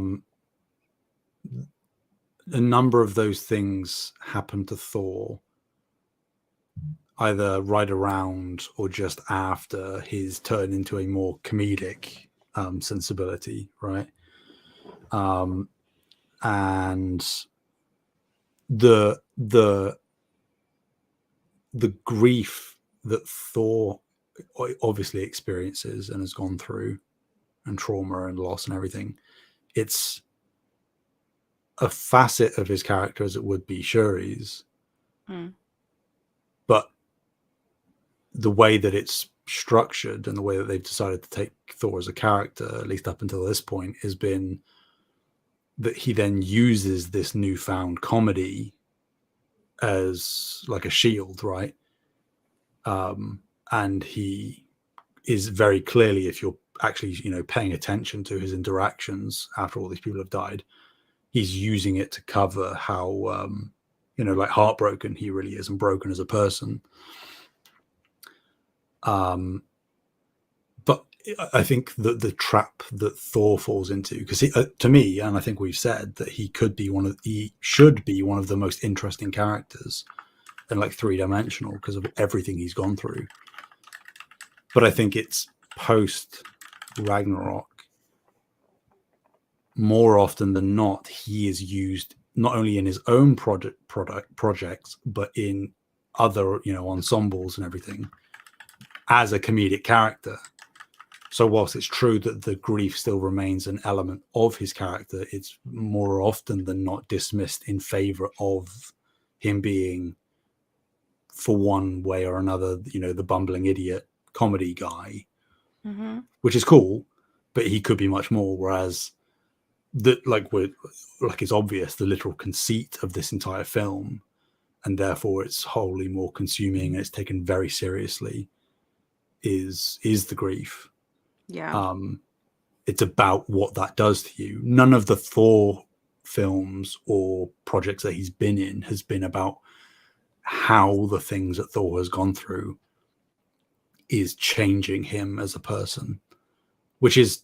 number of those things happen to Thor either right around or just after his turn into a more comedic sensibility, right? And the grief that Thor obviously experiences and has gone through, and trauma and loss and everything, it's a facet of his character as it would be Shuri's. But the way that it's structured and the way that they've decided to take Thor as a character, at least up until this point, has been that he then uses this newfound comedy as like a shield, right? And he is very clearly, if you're actually, paying attention to his interactions after all these people have died, he's using it to cover how, like heartbroken he really is and broken as a person. But I think that the trap that Thor falls into, because to me, and I think we've said that he should be one of the most interesting characters and like three-dimensional because of everything he's gone through. But I think it's post Ragnarok, more often than not, he is used not only in his own projects, but in other, ensembles and everything as a comedic character. So whilst it's true that the grief still remains an element of his character, it's more often than not dismissed in favor of him being, for one way or another, the bumbling idiot comedy guy, which is cool, but he could be much more. Whereas it's obvious the literal conceit of this entire film, and therefore it's wholly more consuming and it's taken very seriously, is the grief. Yeah. It's about what that does to you. None of the Thor films or projects that he's been in has been about how the things that Thor has gone through is changing him as a person, which is,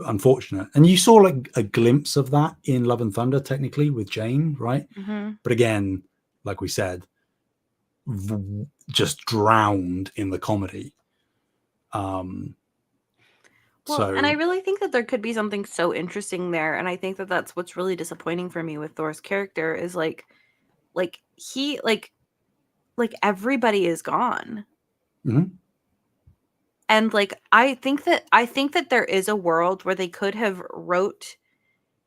unfortunate. And you saw like a glimpse of that in Love and Thunder, technically, with Jane, right? But again, like we said, just drowned in the comedy. And I really think that there could be something so interesting there, and I think that that's what's really disappointing for me with Thor's character is like he like everybody is gone. And like I think that there is a world where they could have wrote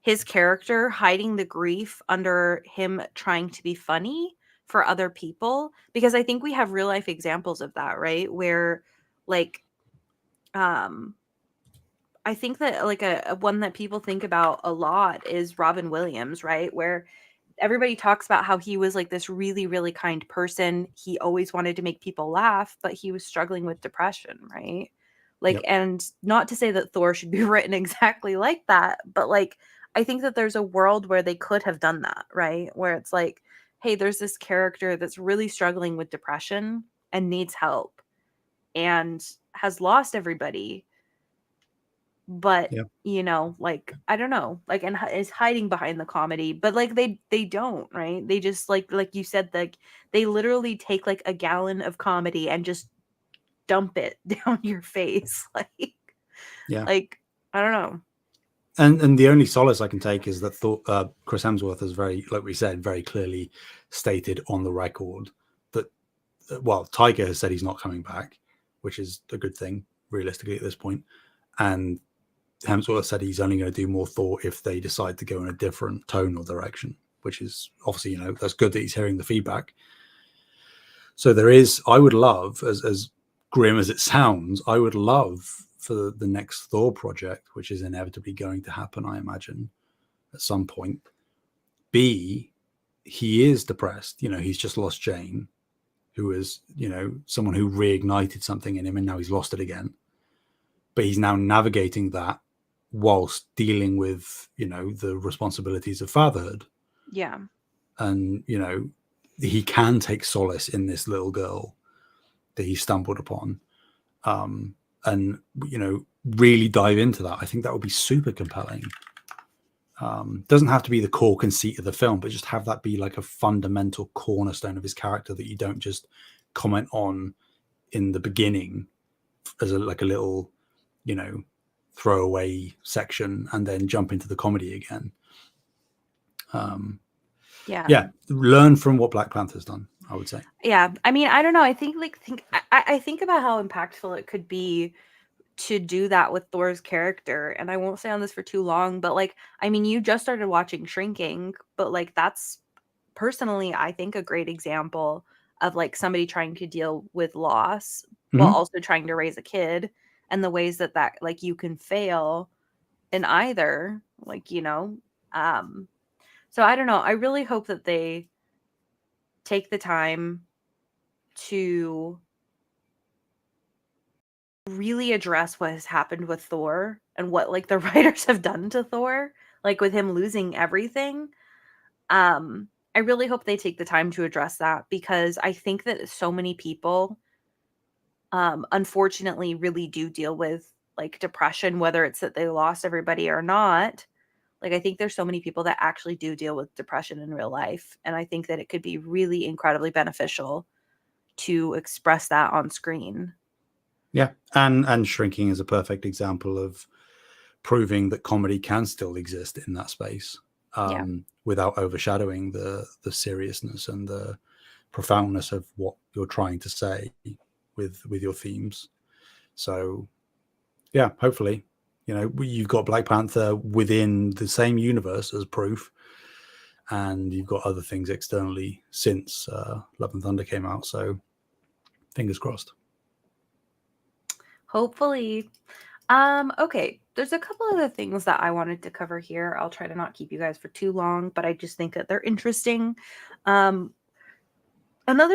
his character hiding the grief under him trying to be funny for other people, because I think we have real life examples of that, right? Where like I think that like a one that people think about a lot is Robin Williams, right? Where everybody talks about how he was like this really, really kind person. He always wanted to make people laugh, but he was struggling with depression, right? Like, and not to say that Thor should be written exactly like that, but like, I think that there's a world where they could have done that, right? Where it's like, hey, there's this character that's really struggling with depression and needs help and has lost everybody, but like I don't know, like, and is hiding behind the comedy, but like they don't, right? They just like you said, like they literally take like a gallon of comedy and just dump it down your face, like like I don't know. And the only solace I can take is that Chris Hemsworth has very, like we said, very clearly stated on the record that, well, Taika has said he's not coming back, which is a good thing realistically at this point, and Hemsworth said he's only going to do more Thor if they decide to go in a different tone or direction, which is obviously, that's good that he's hearing the feedback. So I would love, as grim as it sounds, I would love for the next Thor project, which is inevitably going to happen, I imagine, at some point, be he is depressed. He's just lost Jane, who is, someone who reignited something in him, and now he's lost it again. But he's now navigating that whilst dealing with, the responsibilities of fatherhood. Yeah. And, he can take solace in this little girl that he stumbled upon. And, really dive into that. I think that would be super compelling. Doesn't have to be the core conceit of the film, but just have that be like a fundamental cornerstone of his character that you don't just comment on in the beginning as a little, throwaway section and then jump into the comedy again. Yeah, learn from what Black Panther's done, I would say. Yeah, I mean, I don't know. I think I think about how impactful it could be to do that with Thor's character, and I won't stay on this for too long, but like, I mean, you just started watching Shrinking, but like that's personally, I think, a great example of like somebody trying to deal with loss while also trying to raise a kid, and the ways that like you can fail in either, like, so I don't know. I really hope that they take the time to really address what has happened with Thor and what like the writers have done to Thor, like with him losing everything. I really hope they take the time to address that, because I think that so many people unfortunately really do deal with like depression, whether it's that they lost everybody or not. Like, I think there's so many people that actually do deal with depression in real life, and I think that it could be really incredibly beneficial to express that on screen. Yeah, and Shrinking is a perfect example of proving that comedy can still exist in that space, without overshadowing the seriousness and the profoundness of what you're trying to say with your themes. So, yeah, hopefully, you've got Black Panther within the same universe as Proof, and you've got other things externally since Love and Thunder came out. So, fingers crossed. Hopefully. Okay, there's a couple other things that I wanted to cover here. I'll try to not keep you guys for too long, but I just think that they're interesting. Another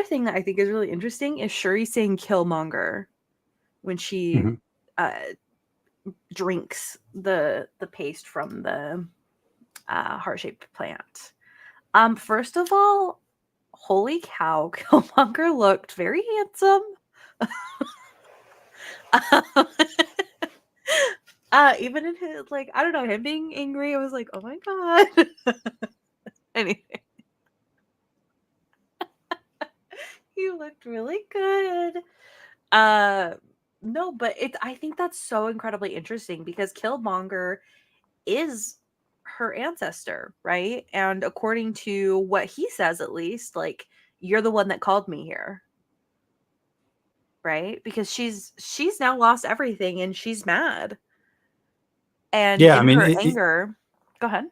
thing that I think is really interesting is Shuri saying Killmonger when she drinks the paste from the heart-shaped plant. First of all, holy cow, Killmonger looked very handsome. Even in his, like, I don't know, him being angry, I was like, oh my god. Anyway. He looked really good. No, but I think that's so incredibly interesting, because Killmonger is her ancestor, right? And according to what he says, at least, like, you're the one that called me here. Right? Because she's now lost everything and she's mad. And Yeah, in I mean, her anger, go ahead.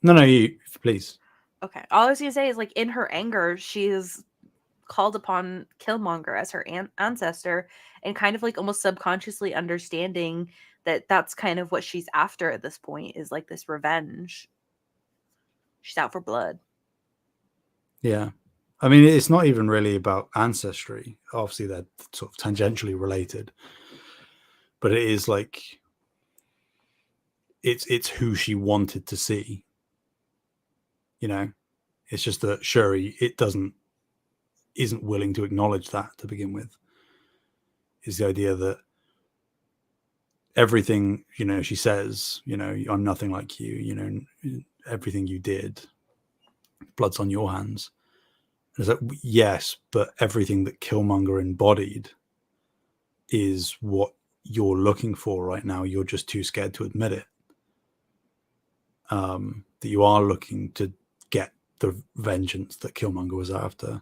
No, you please. Okay. All I was gonna say is, like, in her anger, she is called upon Killmonger as her ancestor, and kind of like almost subconsciously understanding that that's kind of what she's after at this point, is like this revenge. She's out for blood. Yeah. I mean, it's not even really about ancestry. Obviously, they're sort of tangentially related, but it is like it's who she wanted to see. It's just that Shuri isn't willing to acknowledge that to begin with. Is the idea that everything she says, I'm nothing like you. Everything you did, blood's on your hands. And it's like, yes, but everything that Killmonger embodied is what you're looking for right now. You're just too scared to admit it. That you are looking to get the vengeance that Killmonger was after,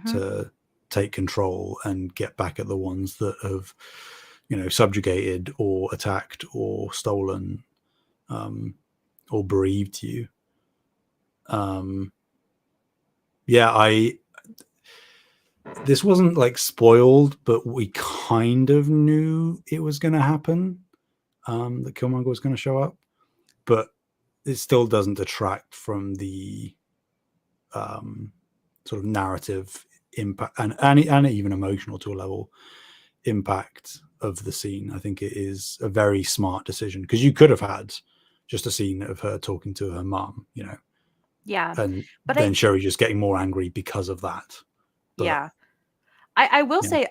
to take control and get back at the ones that have, subjugated or attacked or stolen, or bereaved you. This wasn't like spoiled, but we kind of knew it was going to happen, that Killmonger was going to show up, but it still doesn't detract from the sort of narrative impact and even emotional to a level impact of the scene. I think it is a very smart decision, because you could have had just a scene of her talking to her mum, Yeah. and But then Sherry just getting more angry because of that. But yeah. I will yeah. say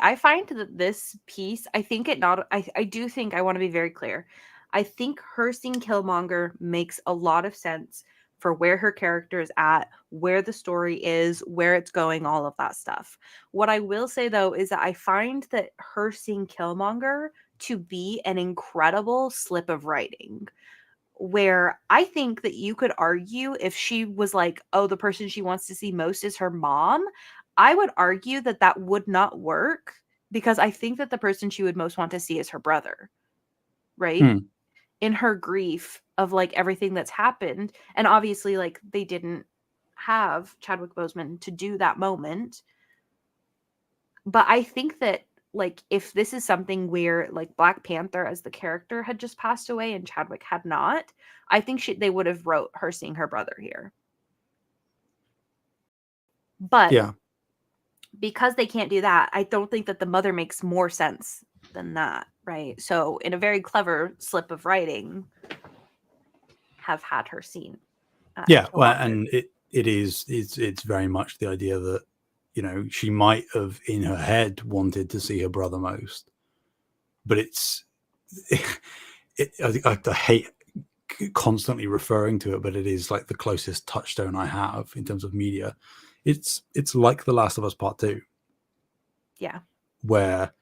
I find that this piece, I think it not I do think, I want to be very clear. I think her seeing Killmonger makes a lot of sense for where her character is at, where the story is, where it's going, all of that stuff. What I will say though is that I find that her seeing Killmonger to be an incredible slip of writing, where I think that you could argue, if she was like, oh, the person she wants to see most is her mom, I would argue that that would not work, because I think that the person she would most want to see is her brother, right? Hmm. In her grief of like everything that's happened. And obviously, like, they didn't have Chadwick Boseman to do that moment. But I think that, like, if this is something where like Black Panther as the character had just passed away and Chadwick had not, I think they would have wrote her seeing her brother here. But Yeah. because they can't do that, I don't think that the mother makes more sense than that, right? So in a very clever slip of writing, have had her seen Yeah. Well, Killmonger. and it's very much the idea that, she might have in her head wanted to see her brother most, but I hate constantly referring to it, but it is like the closest touchstone I have in terms of media. It's like The Last of Us Part 2, Yeah. where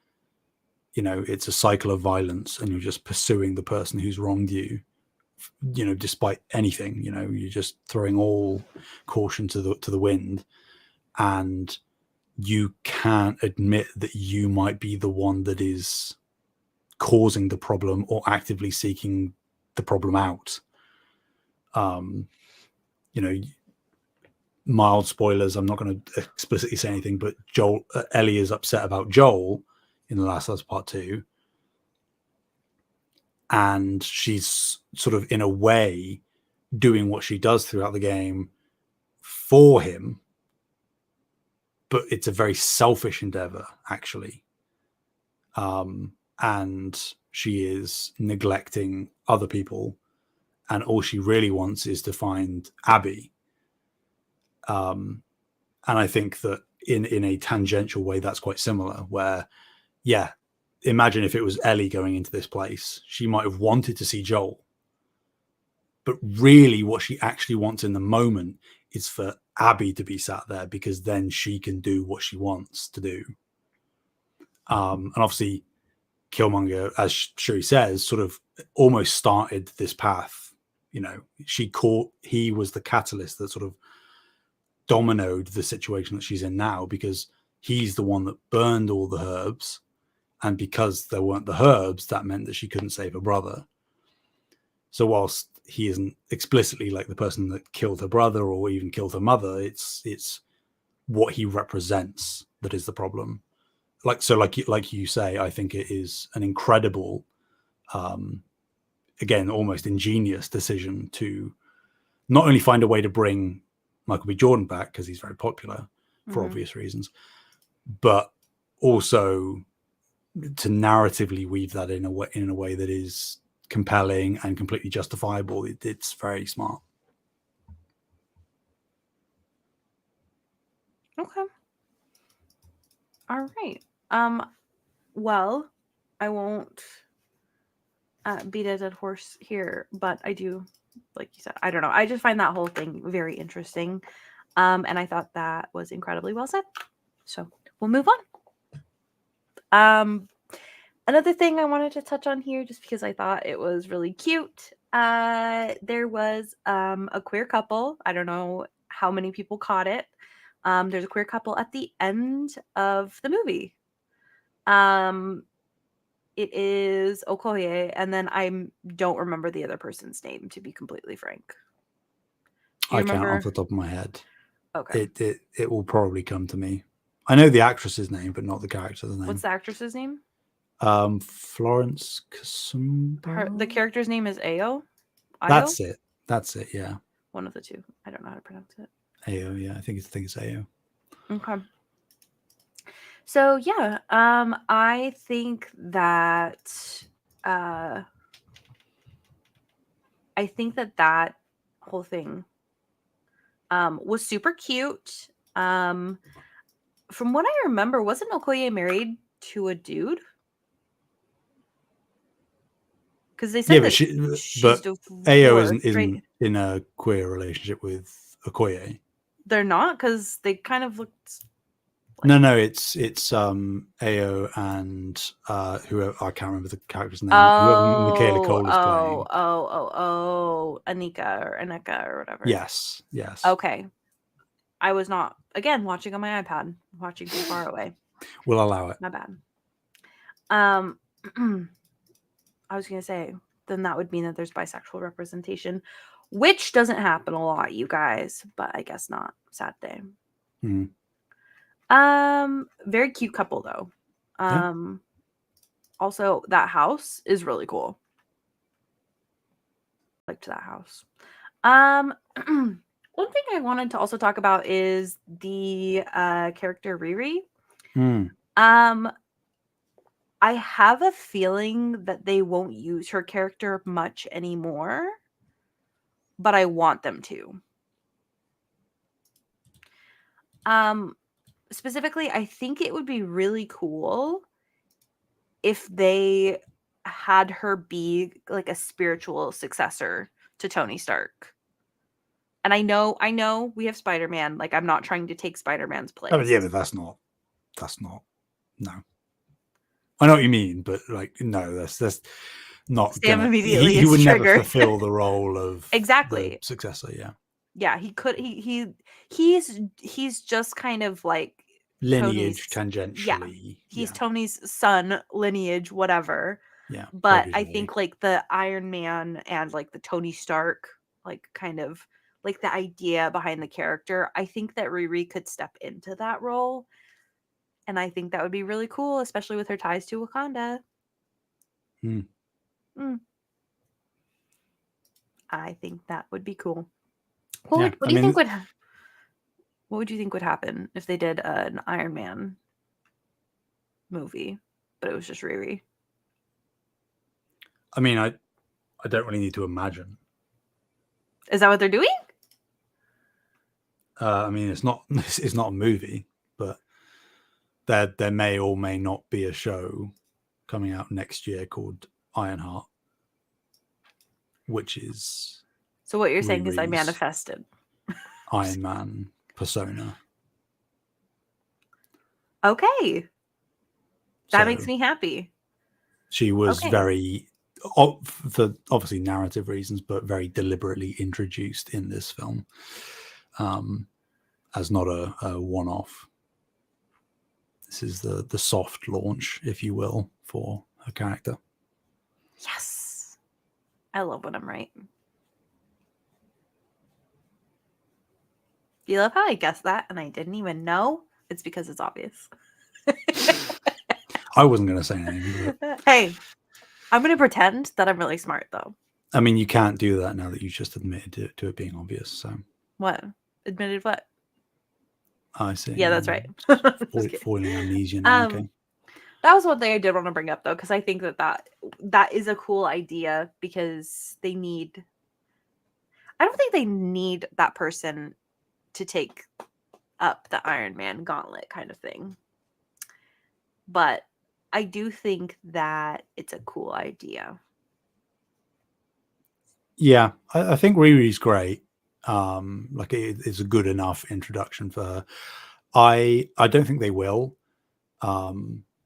it's a cycle of violence and you're just pursuing the person who's wronged you, despite anything. You're just throwing all caution to the wind, and you can't admit that you might be the one that is causing the problem or actively seeking the problem out. You know, mild spoilers, I'm not going to explicitly say anything, but Ellie is upset about Joel in The Last of Us Part 2, and she's sort of in a way doing what she does throughout the game for him, but it's a very selfish endeavor, actually. And she is neglecting other people, and all she really wants is to find Abby. And I think that in a tangential way, that's quite similar, where, yeah, imagine if it was Ellie going into this place, she might have wanted to see Joel, but really what she actually wants in the moment is for Abby to be sat there, because then she can do what she wants to do. And obviously Killmonger, as Shuri says, sort of almost started this path. He was the catalyst that sort of dominoed the situation that she's in now, because he's the one that burned all the herbs, and because there weren't the herbs, that meant that she couldn't save her brother. So whilst he isn't explicitly like the person that killed her brother or even killed her mother, it's what he represents that is the problem. Like you say, I think it is an incredible, again, almost ingenious decision to not only find a way to bring Michael B. Jordan back, because he's very popular for obvious reasons, but also to narratively weave that in a way that is compelling and completely justifiable. It's very smart. Okay. All right. Well, I won't beat a dead horse here, but I do, like you said, I don't know. I just find that whole thing very interesting. And I thought that was incredibly well said. So we'll move on. Another thing I wanted to touch on here, just because I thought it was really cute. There was a queer couple. I don't know how many people caught it. There's a queer couple at the end of the movie. It is Okoye, and then I don't remember the other person's name, to be completely frank. Do you I can't remember? off the top of my head. Okay. It will probably come to me. I know the actress's name, but not the character's name. What's the actress's name? Florence Kasumba. The character's name is Ayo. That's it. Yeah. One of the two. I don't know how to pronounce it. AO, yeah, I think it's AO. Okay. So yeah, I think that uh that whole thing was super cute. From what I remember, wasn't Okoye married to a dude? Because they Yeah, said that she's but AO divorced, right? isn't in a queer relationship with Okoye. They're not, because they kind of looked like... No, it's AO and whoever, I can't remember the character's name. Whoever Michaela Oh, Cole is oh, playing. oh, oh, oh, Anika or Aneka or whatever. Yes. Okay. I was not, again, watching on my iPad, watching from far away. We'll allow it. My bad. I was going to say, then that would mean that there's bisexual representation, which doesn't happen a lot, you guys, but I guess not. Sad day. Mm. Very cute couple though. Yeah. Also that house is really cool. Liked that house. One thing I wanted to also talk about is the character Riri. Mm. I have a feeling that they won't use her character much anymore, but I want them to. Specifically, I think it would be really cool if they had her be like a spiritual successor to Tony Stark. And I know we have Spider-Man. Like, I'm not trying to take Spider-Man's place. Oh, yeah, but that's not. No. I know what you mean, but like, no, that's not Sam gonna. immediately He is would never triggered. fulfill the role of Exactly the successor. Yeah. Yeah, he could. He's just kind of like Lineage Tony's. Yeah, tangentially. he's Tony's son, lineage, whatever. Yeah. But I Protege. think like the Iron Man and like the Tony Stark, like kind of like the idea behind the character, I think that Riri could step into that role. And I think that would be really cool, especially with her ties to Wakanda. Mm. I think that would be cool. What, Yeah, what do you think would what would you think would happen if they did an Iron Man movie, but it was just Riri? I mean, I don't really need to imagine. Is that what they're doing? I mean, it's not a movie, but there may or may not be a show coming out next year called Ironheart, which is So what you're saying is I Riri's manifested Iron Man persona. Okay. That So makes me happy. she was Okay. very, for obviously narrative reasons, but very deliberately introduced in this film as not a one-off. This is the soft launch, if you will, for her character. Yes. I love when I'm right. Do you love how I guessed that and I didn't even know? It's because it's obvious. I wasn't going to say anything. But... Hey, I'm going to pretend that I'm really smart, though. I mean, you can't do that now that you just admitted to it being obvious. So what? Admitted what? I see. Yeah, that's right. Foiling amnesia now. Okay. That was one thing I did want to bring up, though, because I think that is a cool idea because they need. I don't think they need that person to take up the Iron Man gauntlet kind of thing. But I do think that it's a cool idea. Yeah, I think Riri's great. Like it's a good enough introduction for her. I don't think they will.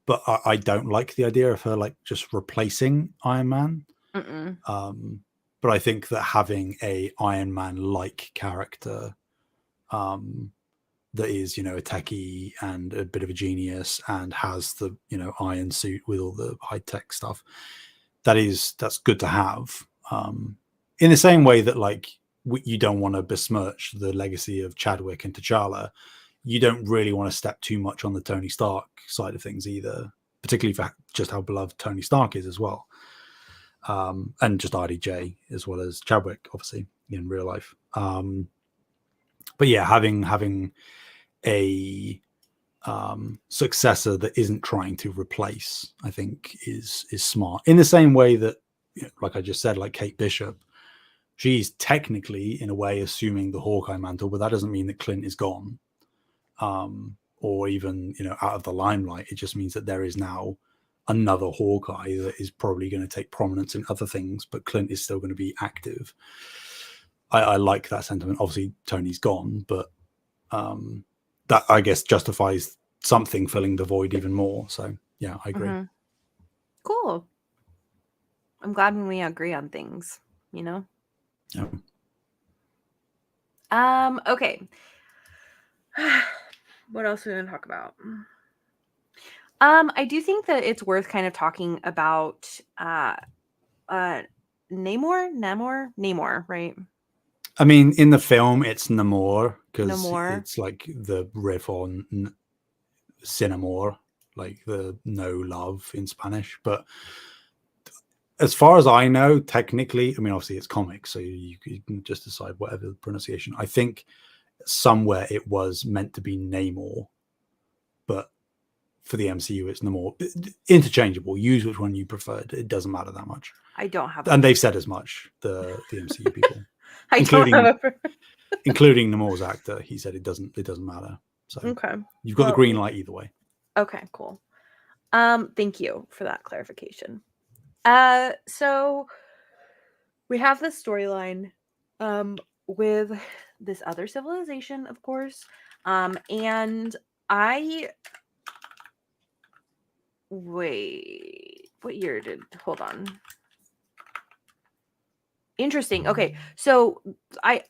But I don't like the idea of her like just replacing Iron Man. But I think that having a Iron Man like character that is, a techie and a bit of a genius and has the, iron suit with all the high tech stuff, that's good to have. In the same way that like you don't want to besmirch the legacy of Chadwick and T'Challa, you don't really want to step too much on the Tony Stark side of things either, particularly for just how beloved Tony Stark is as well. And just RDJ as well as Chadwick, obviously, in real life. But yeah, having a successor that isn't trying to replace, I think is smart. In the same way that, like I just said, like Kate Bishop, she's technically in a way assuming the Hawkeye mantle, but that doesn't mean that Clint is gone, or even out of the limelight. It just means that there is now another Hawkeye that is probably going to take prominence in other things, but Clint is still going to be active. I like that sentiment. Obviously, Tony's gone, but that, I guess, justifies something filling the void even more. So yeah, I agree. Cool. I'm glad when we agree on things, Yeah. Okay. What else are we going to talk about? I do think that it's worth kind of talking about Namor, right? I mean, in the film, it's Namor because Namor. it's like the riff on Cinnamor, like the no love in Spanish. But as far as I know, technically, I mean, obviously it's comics, so you can just decide whatever the pronunciation. I think somewhere it was meant to be Namor, but for the MCU, it's Namor. Interchangeable. Use which one you prefer. It doesn't matter that much. I don't have, and they've said as much. The MCU people, including Namor's actor, he said it doesn't matter. So okay, you've got the green light either way. Okay, cool. Thank you for that clarification. So we have this storyline with this other civilization, of course. And wait, what year hold on. Interesting. Okay. So I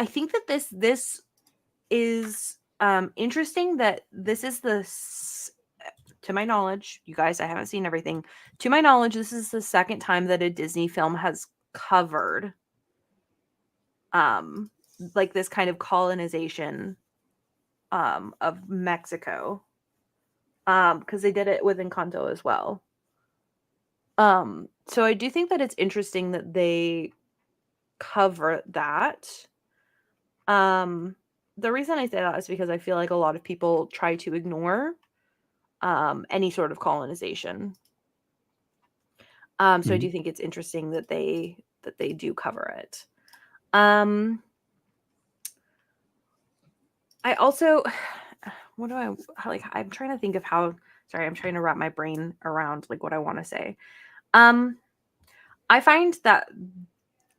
think that this is interesting that this is to my knowledge, you guys, I haven't seen everything. To my knowledge, this is the second time that a Disney film has covered like this kind of colonization of Mexico. Because they did it with Encanto as well. So I do think that it's interesting that they cover that. The reason I say that is because I feel like a lot of people try to ignore any sort of colonization. So I do think it's interesting that they do cover it. I also, what do I like? I'm trying to think of how. Sorry, I'm trying to wrap my brain around like what I want to say. I find that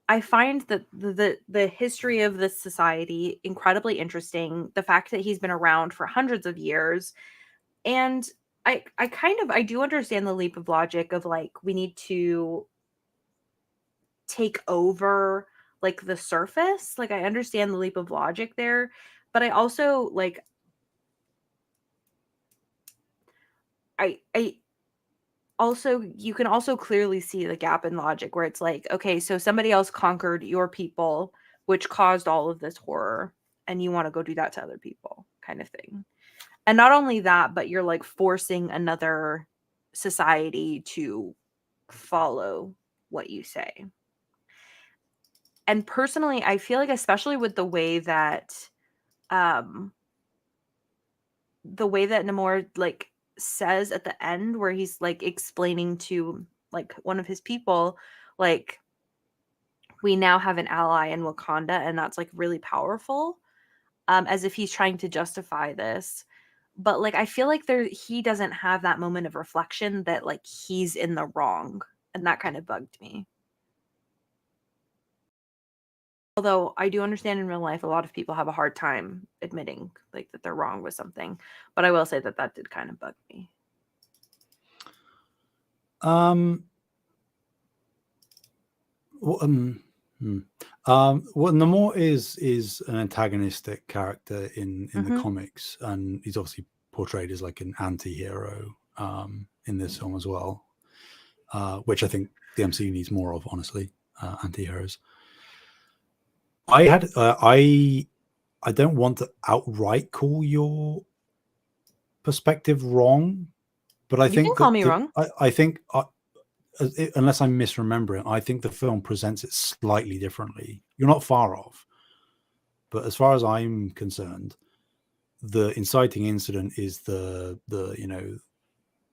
the history of this society incredibly interesting. The fact that he's been around for hundreds of years, and I do understand the leap of logic of like we need to take over like the surface. Like I understand the leap of logic there, but I also like I also you can also clearly see the gap in logic where it's like, okay, so somebody else conquered your people, which caused all of this horror, and you want to go do that to other people, kind of thing. And not only that, but you're like forcing another society to follow what you say. And personally, I feel like, especially with the way that Namor like says at the end, where he's like explaining to like one of his people, like, we now have an ally in Wakanda, and that's like really powerful, as if he's trying to justify this. But like I feel like he doesn't have that moment of reflection that like he's in the wrong, and that kind of bugged me. Although I do understand in real life a lot of people have a hard time admitting like that they're wrong with something, but I will say that did kind of bug me. Namor is an antagonistic character in the comics, and he's obviously portrayed as like an anti-hero in this film as well, which I think the MCU needs more of, honestly. Anti-heroes. I don't want to outright call your perspective wrong, but I think you can call me wrong. I think unless I'm misremembering, I think the film presents it slightly differently. You're not far off, But as far as I'm concerned, the inciting incident is the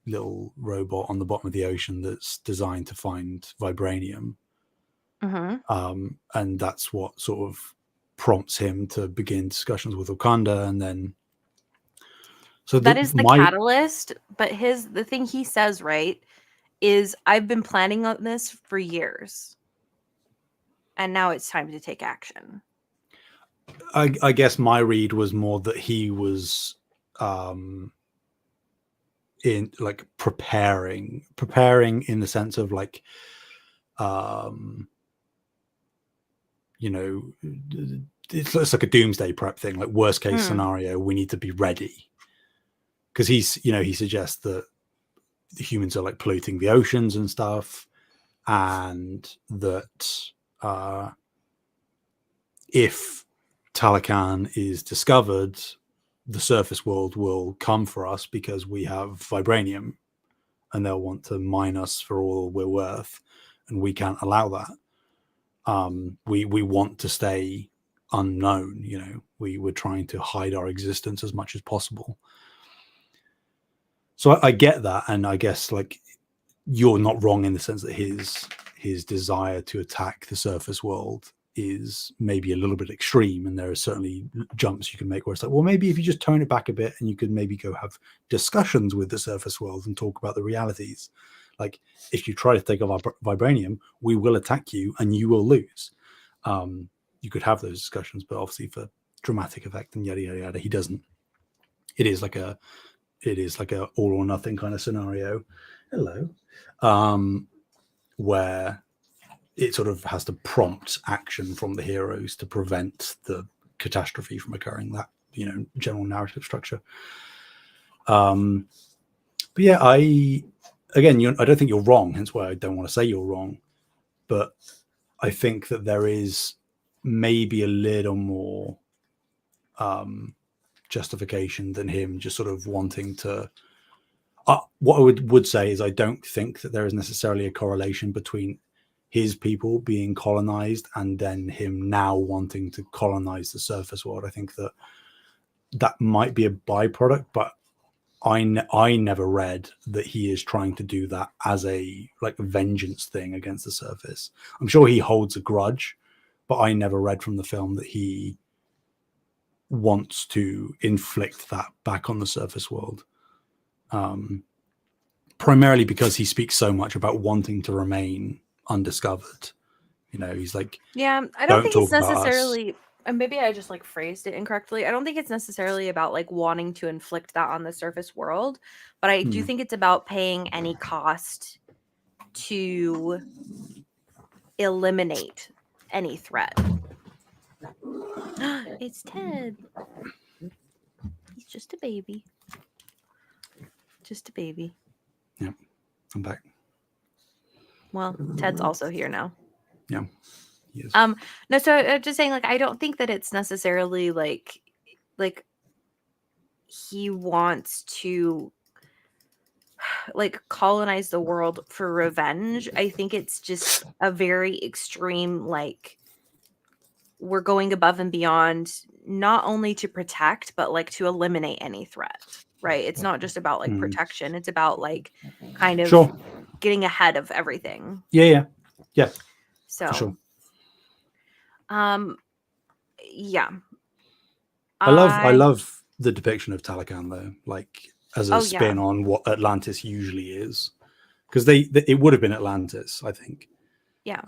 little robot on the bottom of the ocean that's designed to find vibranium. And that's what sort of prompts him to begin discussions with Wakanda, and then that is the catalyst. But the thing he says, right, is I've been planning on this for years, and now it's time to take action. I guess my read was more that he was in like preparing in the sense of like it's like a doomsday prep thing, like worst case scenario, we need to be ready, because he suggests that the humans are like polluting the oceans and stuff, and that if Talokan is discovered, the surface world will come for us because we have vibranium, and they'll want to mine us for all we're worth, and we can't allow that. We want to stay unknown, we're trying to hide our existence as much as possible. So I get that, and I guess like you're not wrong in the sense that his desire to attack the surface world is maybe a little bit extreme, and there are certainly jumps you can make where it's like, well, maybe if you just tone it back a bit and you could maybe go have discussions with the surface world and talk about the realities. Like, if you try to take off our vibranium, we will attack you and you will lose. You could have those discussions, but obviously for dramatic effect and yada yada yada, he doesn't. It is like a all or nothing kind of scenario. Hello. Where it sort of has to prompt action from the heroes to prevent the catastrophe from occurring. That general narrative structure. But yeah, I don't think you're wrong. Hence why I don't want to say you're wrong. But I think that there is maybe a little more justification than him just sort of wanting to. What I would say is I don't think that there is necessarily a correlation between his people being colonized and then him now wanting to colonize the surface world. I think that might be a byproduct, but I never read that he is trying to do that as a like vengeance thing against the surface. I'm sure he holds a grudge, but I never read from the film that he wants to inflict that back on the surface world. Primarily because he speaks so much about wanting to remain undiscovered. He's like, yeah, I don't think it's necessarily, and maybe I just like phrased it incorrectly. I don't think it's necessarily about like wanting to inflict that on the surface world, but I do think it's about paying any cost to eliminate any threat. It's Ted. He's just a baby. Just a baby. Yeah, I'm back. Well, Ted's also here now. Yeah. Yes. No, so I'm just saying, like, I don't think that it's necessarily like he wants to like colonize the world for revenge. I think it's just a very extreme, like, we're going above and beyond, not only to protect, but like to eliminate any threat, right? It's not just about like protection. It's about like kind of getting ahead of everything. Yeah. So, for sure. Yeah. I love the depiction of Talokan though, like as a spin on what Atlantis usually is, because it would have been Atlantis, I think. Yeah.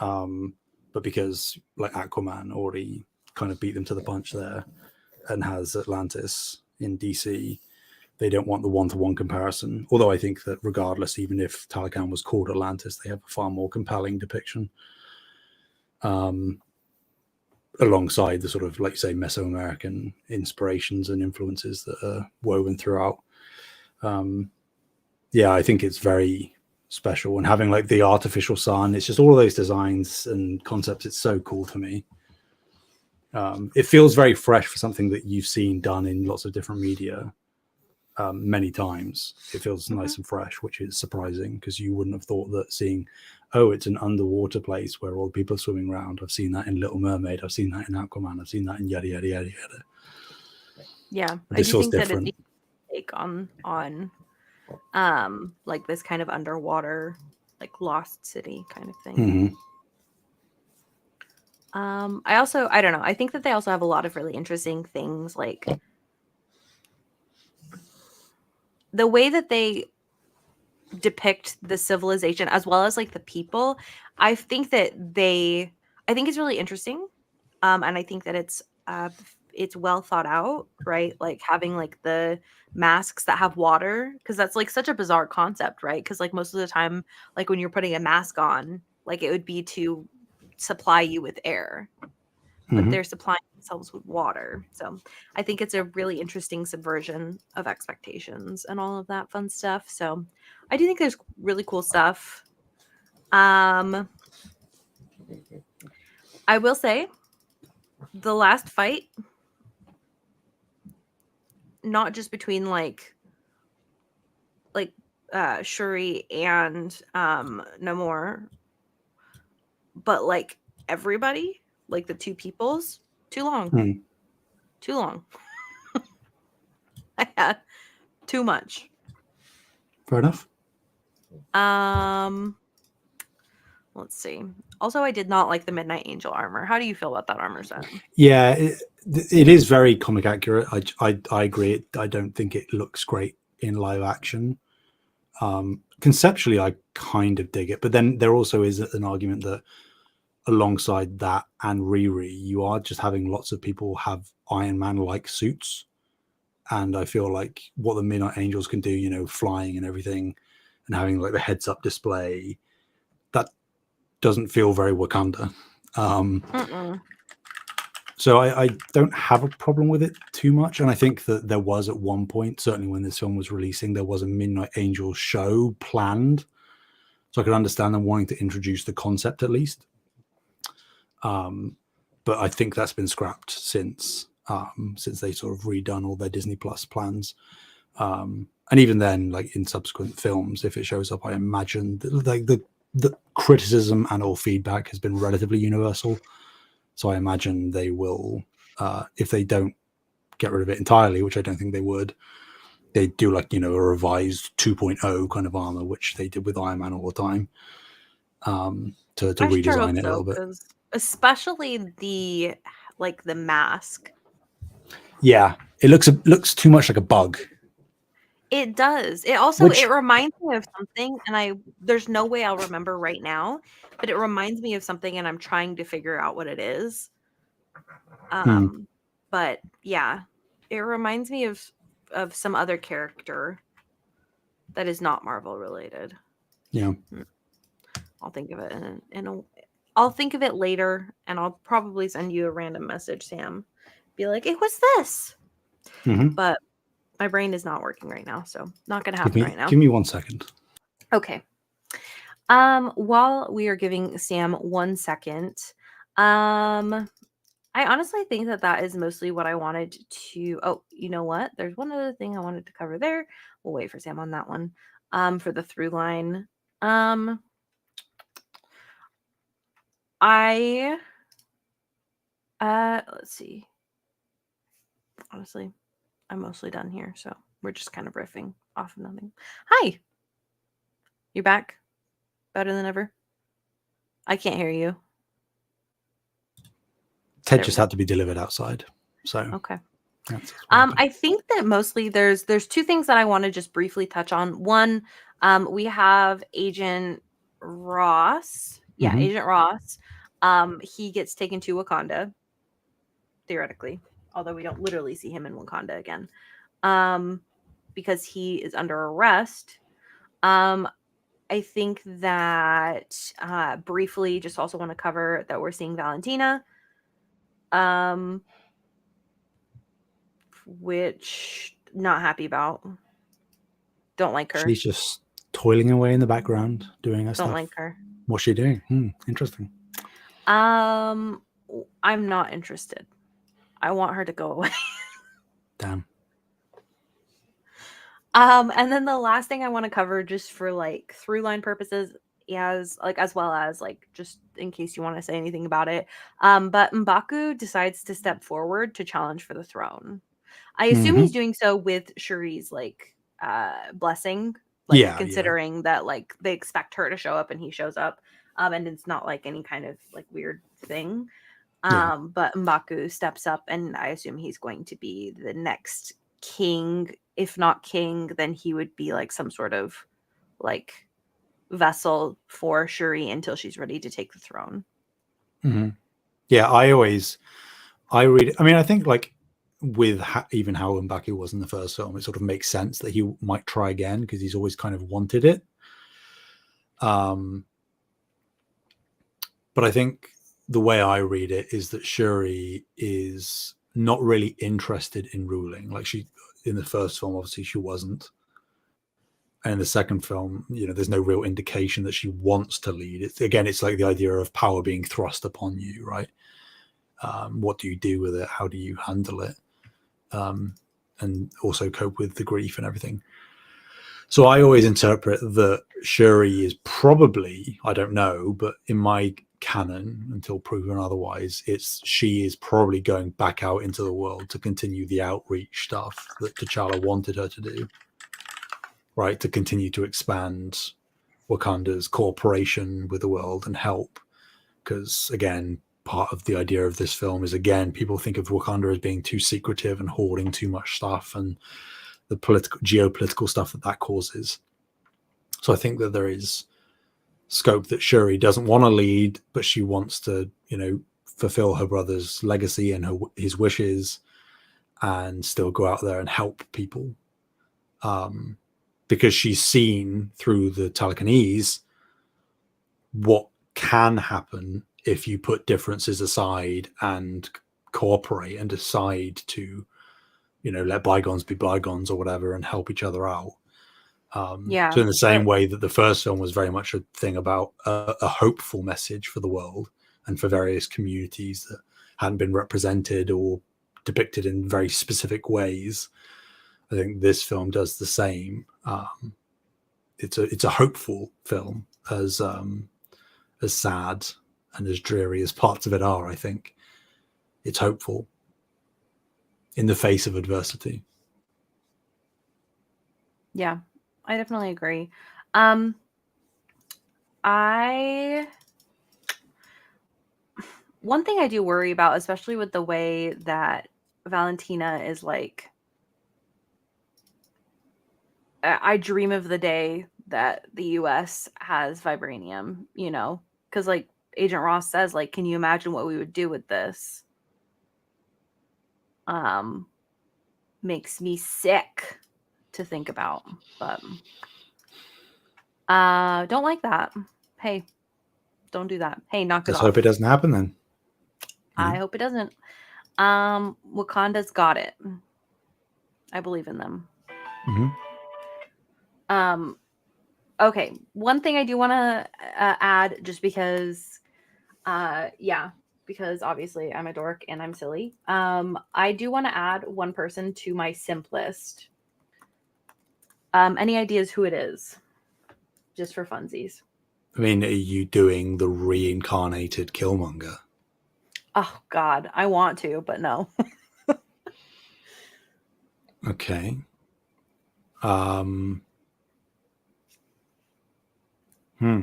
But because like Aquaman already kind of beat them to the punch there and has Atlantis in DC, they don't want the one-to-one comparison. Although I think that regardless, even if Talokan was called Atlantis, they have a far more compelling depiction. Alongside the sort of, like you say, Mesoamerican inspirations and influences that are woven throughout. I think it's very special, and having like the artificial sun, it's just all of those designs and concepts. It's so cool to me. It feels very fresh for something that you've seen done in lots of different media. many times. It feels nice and fresh, which is surprising because you wouldn't have thought that seeing, oh, it's an underwater place where all the people are swimming around. I've seen that in Little Mermaid. I've seen that in Aquaman. I've seen that in yada yada yada yada. Yeah, But I this do feels think that different. it's a take on like this kind of underwater, like lost city kind of thing. Mm-hmm. I don't know. I think that they also have a lot of really interesting things, like the way that they depict the civilization as well as like the people. I think it's really interesting. And I think that it's well thought out, right? Like having like the masks that have water, because that's like such a bizarre concept, right? Because like most of the time, like when you're putting a mask on, like it would be to supply you with air, but Mm-hmm. they're supplying themselves with water. So I think it's a really interesting subversion of expectations and all of that fun stuff. So I do think there's really cool stuff. I will say the last fight, not just between like Shuri and Namor, but like everybody, like the two peoples, too long. Mm. Too long. I had too much. Fair enough. Let's see. Also, I did not like the Midnight Angel armor. How do you feel about that armor set? Yeah, it is very comic accurate. I agree. I don't think it looks great in live action. Conceptually, I kind of dig it, but then there also is an argument that alongside that and Riri, you are just having lots of people have Iron Man like suits, and I feel like what the Midnight Angels can do, you know, flying and everything, and having like the heads up display, that doesn't feel very Wakanda. So I don't have a problem with it too much. And I think that there was at one point, certainly when this film was releasing, there was a Midnight Angel show planned. So I could understand them wanting to introduce the concept at least. But I think that's been scrapped since they sort of redone all their Disney Plus plans. And even then, like in subsequent films, if it shows up, I imagine that the criticism and or feedback has been relatively universal. So I imagine they will, if they don't get rid of it entirely, which I don't think they would, they do like, you know, a revised 2.0 kind of armor, which they did with Iron Man all the time, to I sure hope redesign it a so, little bit. because especially the mask. Yeah, it looks too much like a bug. It does. It also it reminds me of something, and there's no way I'll remember right now, but it reminds me of something, and I'm trying to figure out what it is. But yeah, it reminds me of some other character that is not Marvel related. Yeah. I'll think of it I'll think of it later, and I'll probably send you a random message, Sam. Be like, it was this. But my brain is not working right now, so not gonna happen right now. Give me 1 second. Okay. While we are giving Sam 1 second, I honestly think that is mostly what I wanted to. Oh, you know what? There's one other thing I wanted to cover there. We'll wait for Sam on that one. For the through line. Let's see. Honestly, I'm mostly done here, so we're just kind of riffing off of nothing. Hi. You're back? Better than ever? I can't hear you. Ted just had to be delivered outside. So okay. I think that mostly there's two things that I want to just briefly touch on. One, we have Agent Ross. Yeah, Agent Ross. He gets taken to Wakanda, theoretically, although we don't literally see him in Wakanda again, because he is under arrest. I think that briefly, just also want to cover that we're seeing Valentina, which not happy about. Don't like her. She's just toiling away in the background, doing her stuff. Don't like her. What's she doing? Interesting. I'm not interested. I want her to go away. Damn. And then the last thing I want to cover, just for like through line purposes, as well as like just in case you want to say anything about it. But M'Baku decides to step forward to challenge for the throne. I assume Hmm. he's doing so with Shuri's like blessing, like Yeah, yeah, considering that like they expect her to show up and he shows up. And it's not like any kind of like weird thing. yeah. But M'Baku steps up, and I assume he's going to be the next king. If not king, then he would be like some sort of like vessel for Shuri until she's ready to take the throne. Hmm. Yeah, I read. I mean, I think like with even how M'Baku was in the first film, it sort of makes sense that he might try again because he's always kind of wanted it. Um, but I think the way I read it is that Shuri is not really interested in ruling. Like she in the first film, obviously she wasn't, and in the second film, there's no real indication that she wants to lead. It's like the idea of power being thrust upon you, right? What do you do with it? How do you handle it? And also cope with the grief and everything. So I always interpret that Shuri is probably, I don't know, but in my canon, until proven otherwise, she is probably going back out into the world to continue the outreach stuff that T'Challa wanted her to do, right? To continue to expand Wakanda's cooperation with the world and help. Because again, part of the idea of this film is, again, people think of Wakanda as being too secretive and hoarding too much stuff and the geopolitical stuff that causes. So I think that there is scope that Shuri doesn't want to lead, but she wants to, fulfill her brother's legacy and his wishes, and still go out there and help people. Because she's seen through the telekinesis what can happen if you put differences aside and cooperate and decide to, let bygones be bygones or whatever and help each other out. Yeah, So in the same but way that the first film was very much a thing about a hopeful message for the world and for various communities that hadn't been represented or depicted in very specific ways, I think this film does the same. It's a hopeful film, as sad and as dreary as parts of it are. I think it's hopeful in the face of adversity. yeah, I definitely agree. Um, I One thing I do worry about, especially with the way that Valentina is like, I dream of the day that the US has vibranium, because like Agent Ross says, like, can you imagine what we would do with this? Um, Makes me sick to think about, but don't like that. Hey, don't do that. Hey, knock it Let's hope it off. doesn't happen then. I hope it doesn't. Wakanda's got it. I believe in them. Mm-hmm. Um, okay. One thing I do want to add, just because, because obviously I'm a dork and I'm silly. I do want to add one person to my simp list. Any ideas who it is? Just for funsies. I mean, are you doing the reincarnated Killmonger? Oh God, I want to, but no. Okay. Um. Hmm.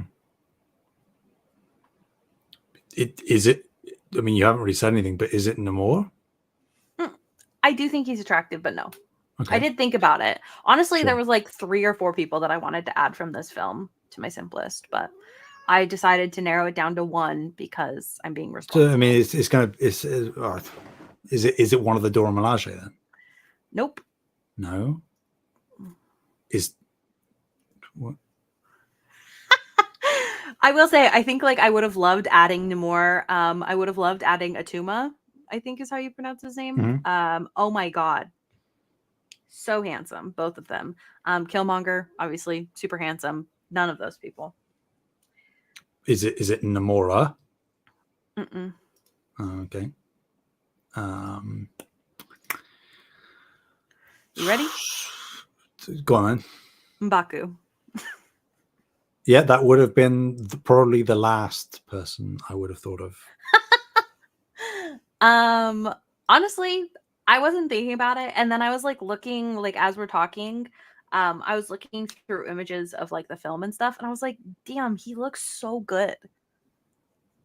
Is it? I mean, you haven't really said anything, but is it Namor? I do think he's attractive, but no. I Okay. did think about it. Honestly, there Sure. was like 3 or 4 people that I wanted to add from this film to my simp list, but I decided to narrow it down to 1 because I'm being So I responsible. mean, it's gonna. Is it one of the Dora Milaje then? Nope. No. Is what? I will say, I think like I would have loved adding Namor. I would have loved adding Atuma, I think is how you pronounce his name. Mhm. Oh my God. So handsome, both of them. Killmonger, obviously, super handsome. None of those people. Is it Namora? Mm-mm. Okay. Um. You ready? Go on then. M'Baku. Yeah, that would have been probably the last person I would have thought of. Honestly, I wasn't thinking about it, and then I was like looking, like as we're talking, I was looking through images of like the film and stuff, and I was like, damn, he looks so good.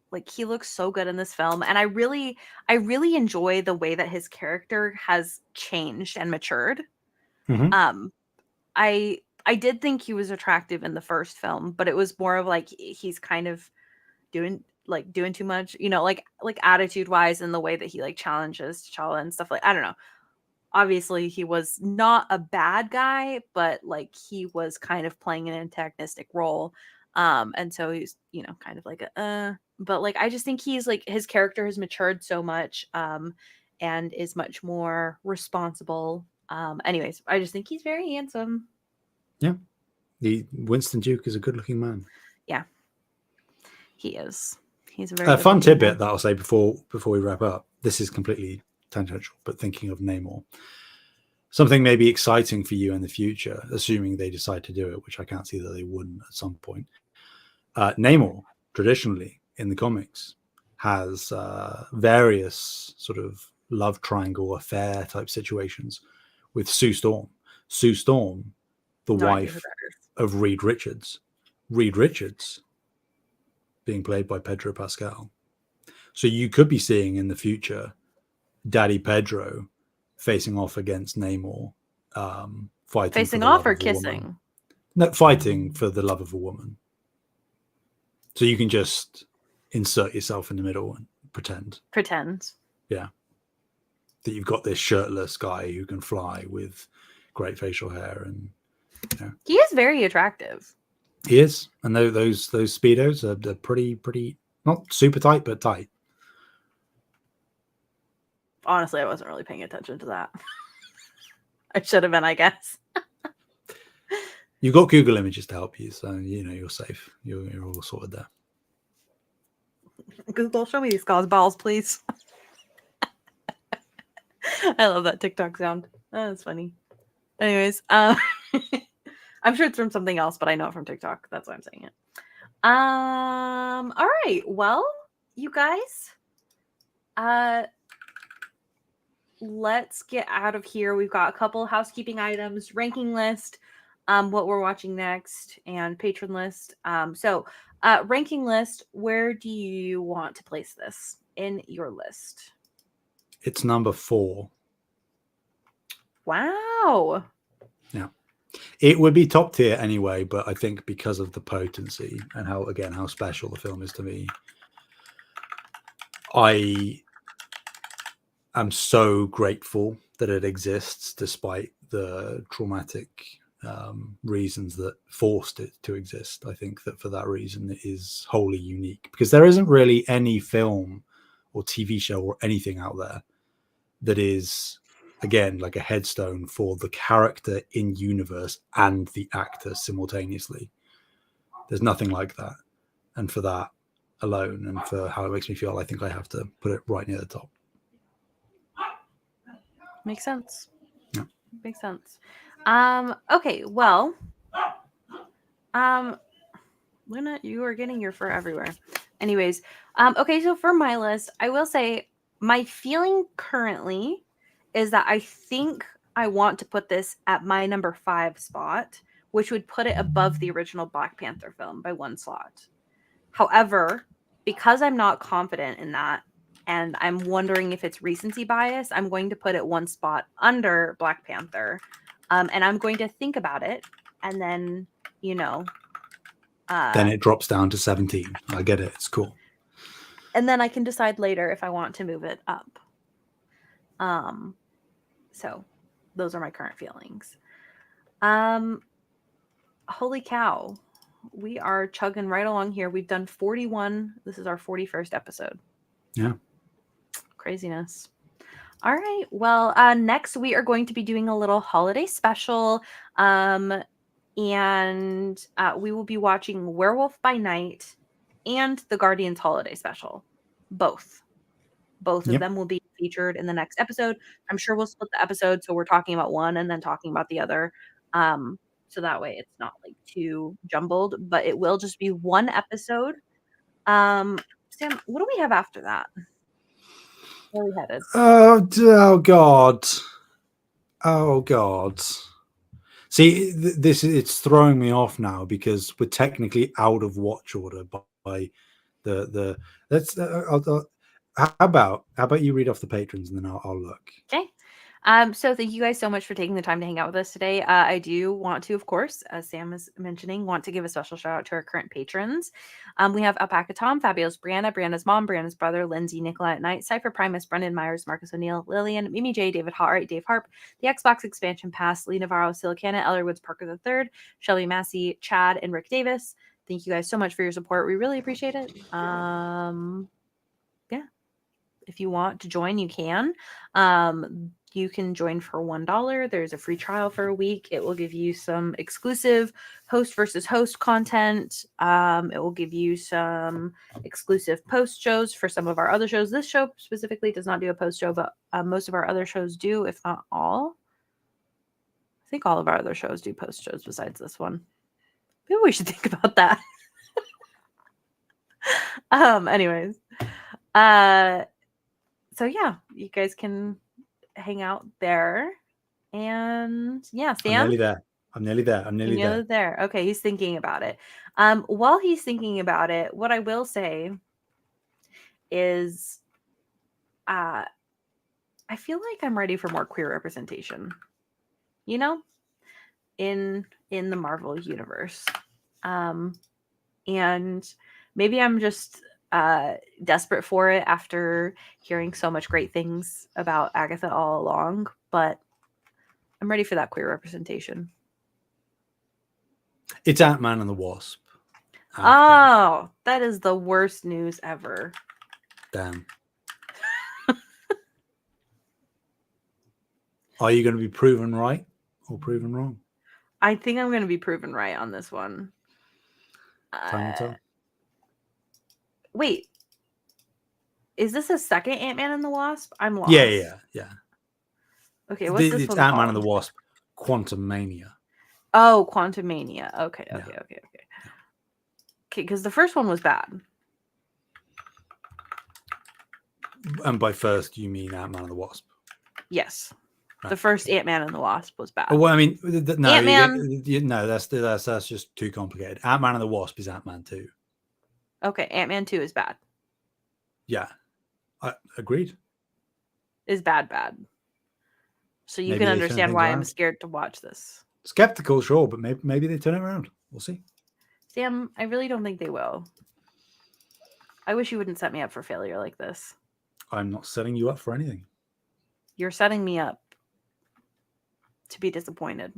Like he looks so good in this film, and I really enjoy the way that his character has changed and matured. Mm-hmm. Um, I did think he was attractive in the first film, but it was more of like he's kind of doing too much, like attitude wise, and the way that he like challenges T'Challa and stuff. Like, I don't know. Obviously, he was not a bad guy, but like he was kind of playing an antagonistic role. And so he's, kind of like but like I just think he's like his character has matured so much, and is much more responsible. Anyways, I just think he's very handsome. Yeah. Winston Duke is a good-looking man. Yeah, he is. He's a very A fun good-looking tidbit man. that I'll say before we wrap up. This is completely tangential, but thinking of Namor, something maybe exciting for you in the future, assuming they decide to do it, which I can't see that they wouldn't at some point. Namor, traditionally in the comics, has various sort of love triangle affair type situations with Sue Storm. Sue Storm, the No idea who wife that is. of Reed Richards. Reed Richards being played by Pedro Pascal. So you could be seeing in the future Daddy Pedro facing off against Namor, fighting Facing for the off love or of a woman. kissing? No, fighting for the love of a woman. So you can just insert yourself in the middle and pretend. Yeah. That you've got this shirtless guy who can fly with great facial hair, and He is very attractive. he is. And those speedos are pretty not super tight, but tight. Honestly, I wasn't really paying attention to that. I should have been, I guess. You've got Google Images to help you, so you're safe. You're all sorted there. Google, show me these gauze balls, please. I love that TikTok sound. Oh, that's funny. Anyways, I'm sure it's from something else, but I know it from TikTok. That's why I'm saying it. All right. Well, you guys, let's get out of here. We've got a couple housekeeping items, ranking list, what we're watching next, and patron list. So ranking list, where do you want to place this in your list? It's number 4. Wow. Yeah. It would be top tier anyway, but I think because of the potency and how special the film is to me, I am so grateful that it exists despite the traumatic reasons that forced it to exist. I think that for that reason it is wholly unique, because there isn't really any film or TV show or anything out there that is, again, like a headstone for the character in universe and the actor simultaneously. There's nothing like that. And for that alone, and for how it makes me feel, I think I have to put it right near the top. Makes sense. Yeah. Makes sense. Okay, well, Luna, you are getting your fur everywhere. Anyways, okay, so for my list, I will say my feeling currently is that I think I want to put this at my number 5 spot, which would put it above the original Black Panther film by 1 slot. However, because I'm not confident in that, and I'm wondering if it's recency bias, I'm going to put it 1 spot under Black Panther. And I'm going to think about it, and then, then it drops down to 17. I get it. It's cool. And then I can decide later if I want to move it up. So those are my current feelings. Holy cow. We are chugging right along here. We've done 41. This is our 41st episode. Yeah. Craziness. All right. Well, next we are going to be doing a little holiday special. And we will be watching Werewolf by Night and the Guardians Holiday Special. Both of them will be featured in the next episode. I'm sure we'll split the episode, so we're talking about one and then talking about the other. So that way it's not like too jumbled, but it will just be one episode. Sam, what do we have after that? Where are we headed? Oh God. Oh God. See, it's throwing me off now because we're technically out of watch order by the let's how about you read off the patrons and then I'll look. Okay. So thank you guys so much for taking the time to hang out with us today. I do want to, of course, as Sam is mentioning, want to give a special shout out to our current patrons. We have Alpaca Tom, Fabulous Brianna, Brianna's mom, Brianna's brother, Lindsay, Nicola at Night, Cypher Primus, Brendan Myers, Marcus O'Neill, Lillian, Mimi J, David Hart, Dave Harp, the Xbox Expansion Pass, Lee Navarro, Silicana, Eller Woods Parker III, Shelby Massey, Chad, and Rick Davis. Thank you guys so much for your support. We really appreciate it. Yeah. If you want to join, you can. You can join for $1. There's a free trial for a week. It will give you some exclusive host versus host content. It will give you some exclusive post shows for some of our other shows. This show specifically does not do a post show, but most of our other shows do, if not all. I think all of our other shows do post shows besides this one. Maybe we should think about that. Anyways. So yeah, you guys can hang out there. And yeah, Sam? I'm nearly there. Okay, he's thinking about it. While he's thinking about it, what I will say is I feel like I'm ready for more queer representation. You know? In the Marvel universe. And maybe I'm just desperate for it after hearing so much great things about Agatha all along, but I'm ready for that queer representation. It's Ant-Man and the Wasp. Oh, that is the worst news ever. Damn. Are you going to be proven right or proven wrong? I think I'm going to be proven right on this one. Time will tell. Wait. Is this a second Ant-Man and the Wasp? I'm lost. Yeah. Okay, what's this it's one Ant-Man called? and the Wasp, Quantumania. Oh, Quantumania. Okay. Yeah. Okay, because the first one was bad. And by first, you mean Ant-Man and the Wasp? Yes. Right. The first Ant-Man and the Wasp was bad. Well, I mean, no, Ant-Man... no, that's just too complicated. Ant-Man and the Wasp is Ant-Man 2. Okay, Ant-Man 2 is bad. Yeah, I agreed. Is bad. So you can understand why I'm scared to watch this. Skeptical, sure, but maybe they turn it around. We'll see. Sam, I really don't think they will. I wish you wouldn't set me up for failure like this. I'm not setting you up for anything. You're setting me up to be disappointed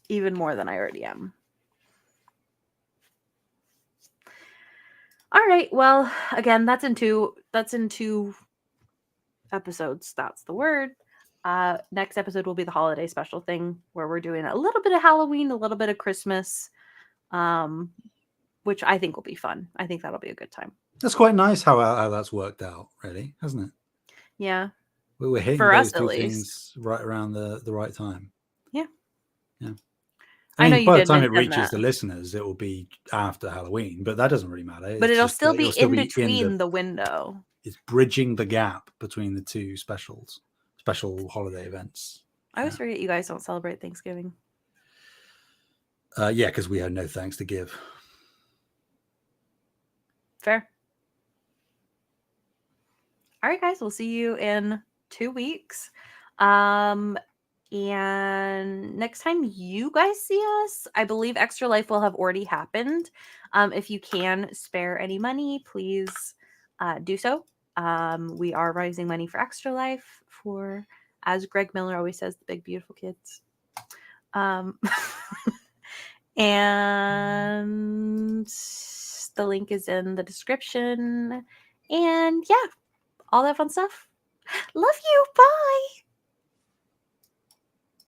even more than I already am. All right. Well, again, that's in two episodes. That's the word. Next episode will be the holiday special thing where we're doing a little bit of Halloween, a little bit of Christmas, which I think will be fun. I think that'll be a good time. That's quite nice how that's worked out, really, hasn't it? Yeah. We're hitting for those us, two at things least. right around the right time. Yeah. I mean, by the time it reaches the listeners, it will be after Halloween, but that doesn't really matter. But it'll still be in between the window. It's bridging the gap between the two special holiday events. I always forget you guys don't celebrate Thanksgiving. Yeah, because we had no thanks to give. Fair. All right, guys, we'll see you in 2 weeks. And next time you guys see us, I believe Extra Life will have already happened. If you can spare any money, please do so. We are raising money for Extra Life for, as Greg Miller always says, the big, beautiful kids. And the link is in the description. And yeah, all that fun stuff. Love you. Bye.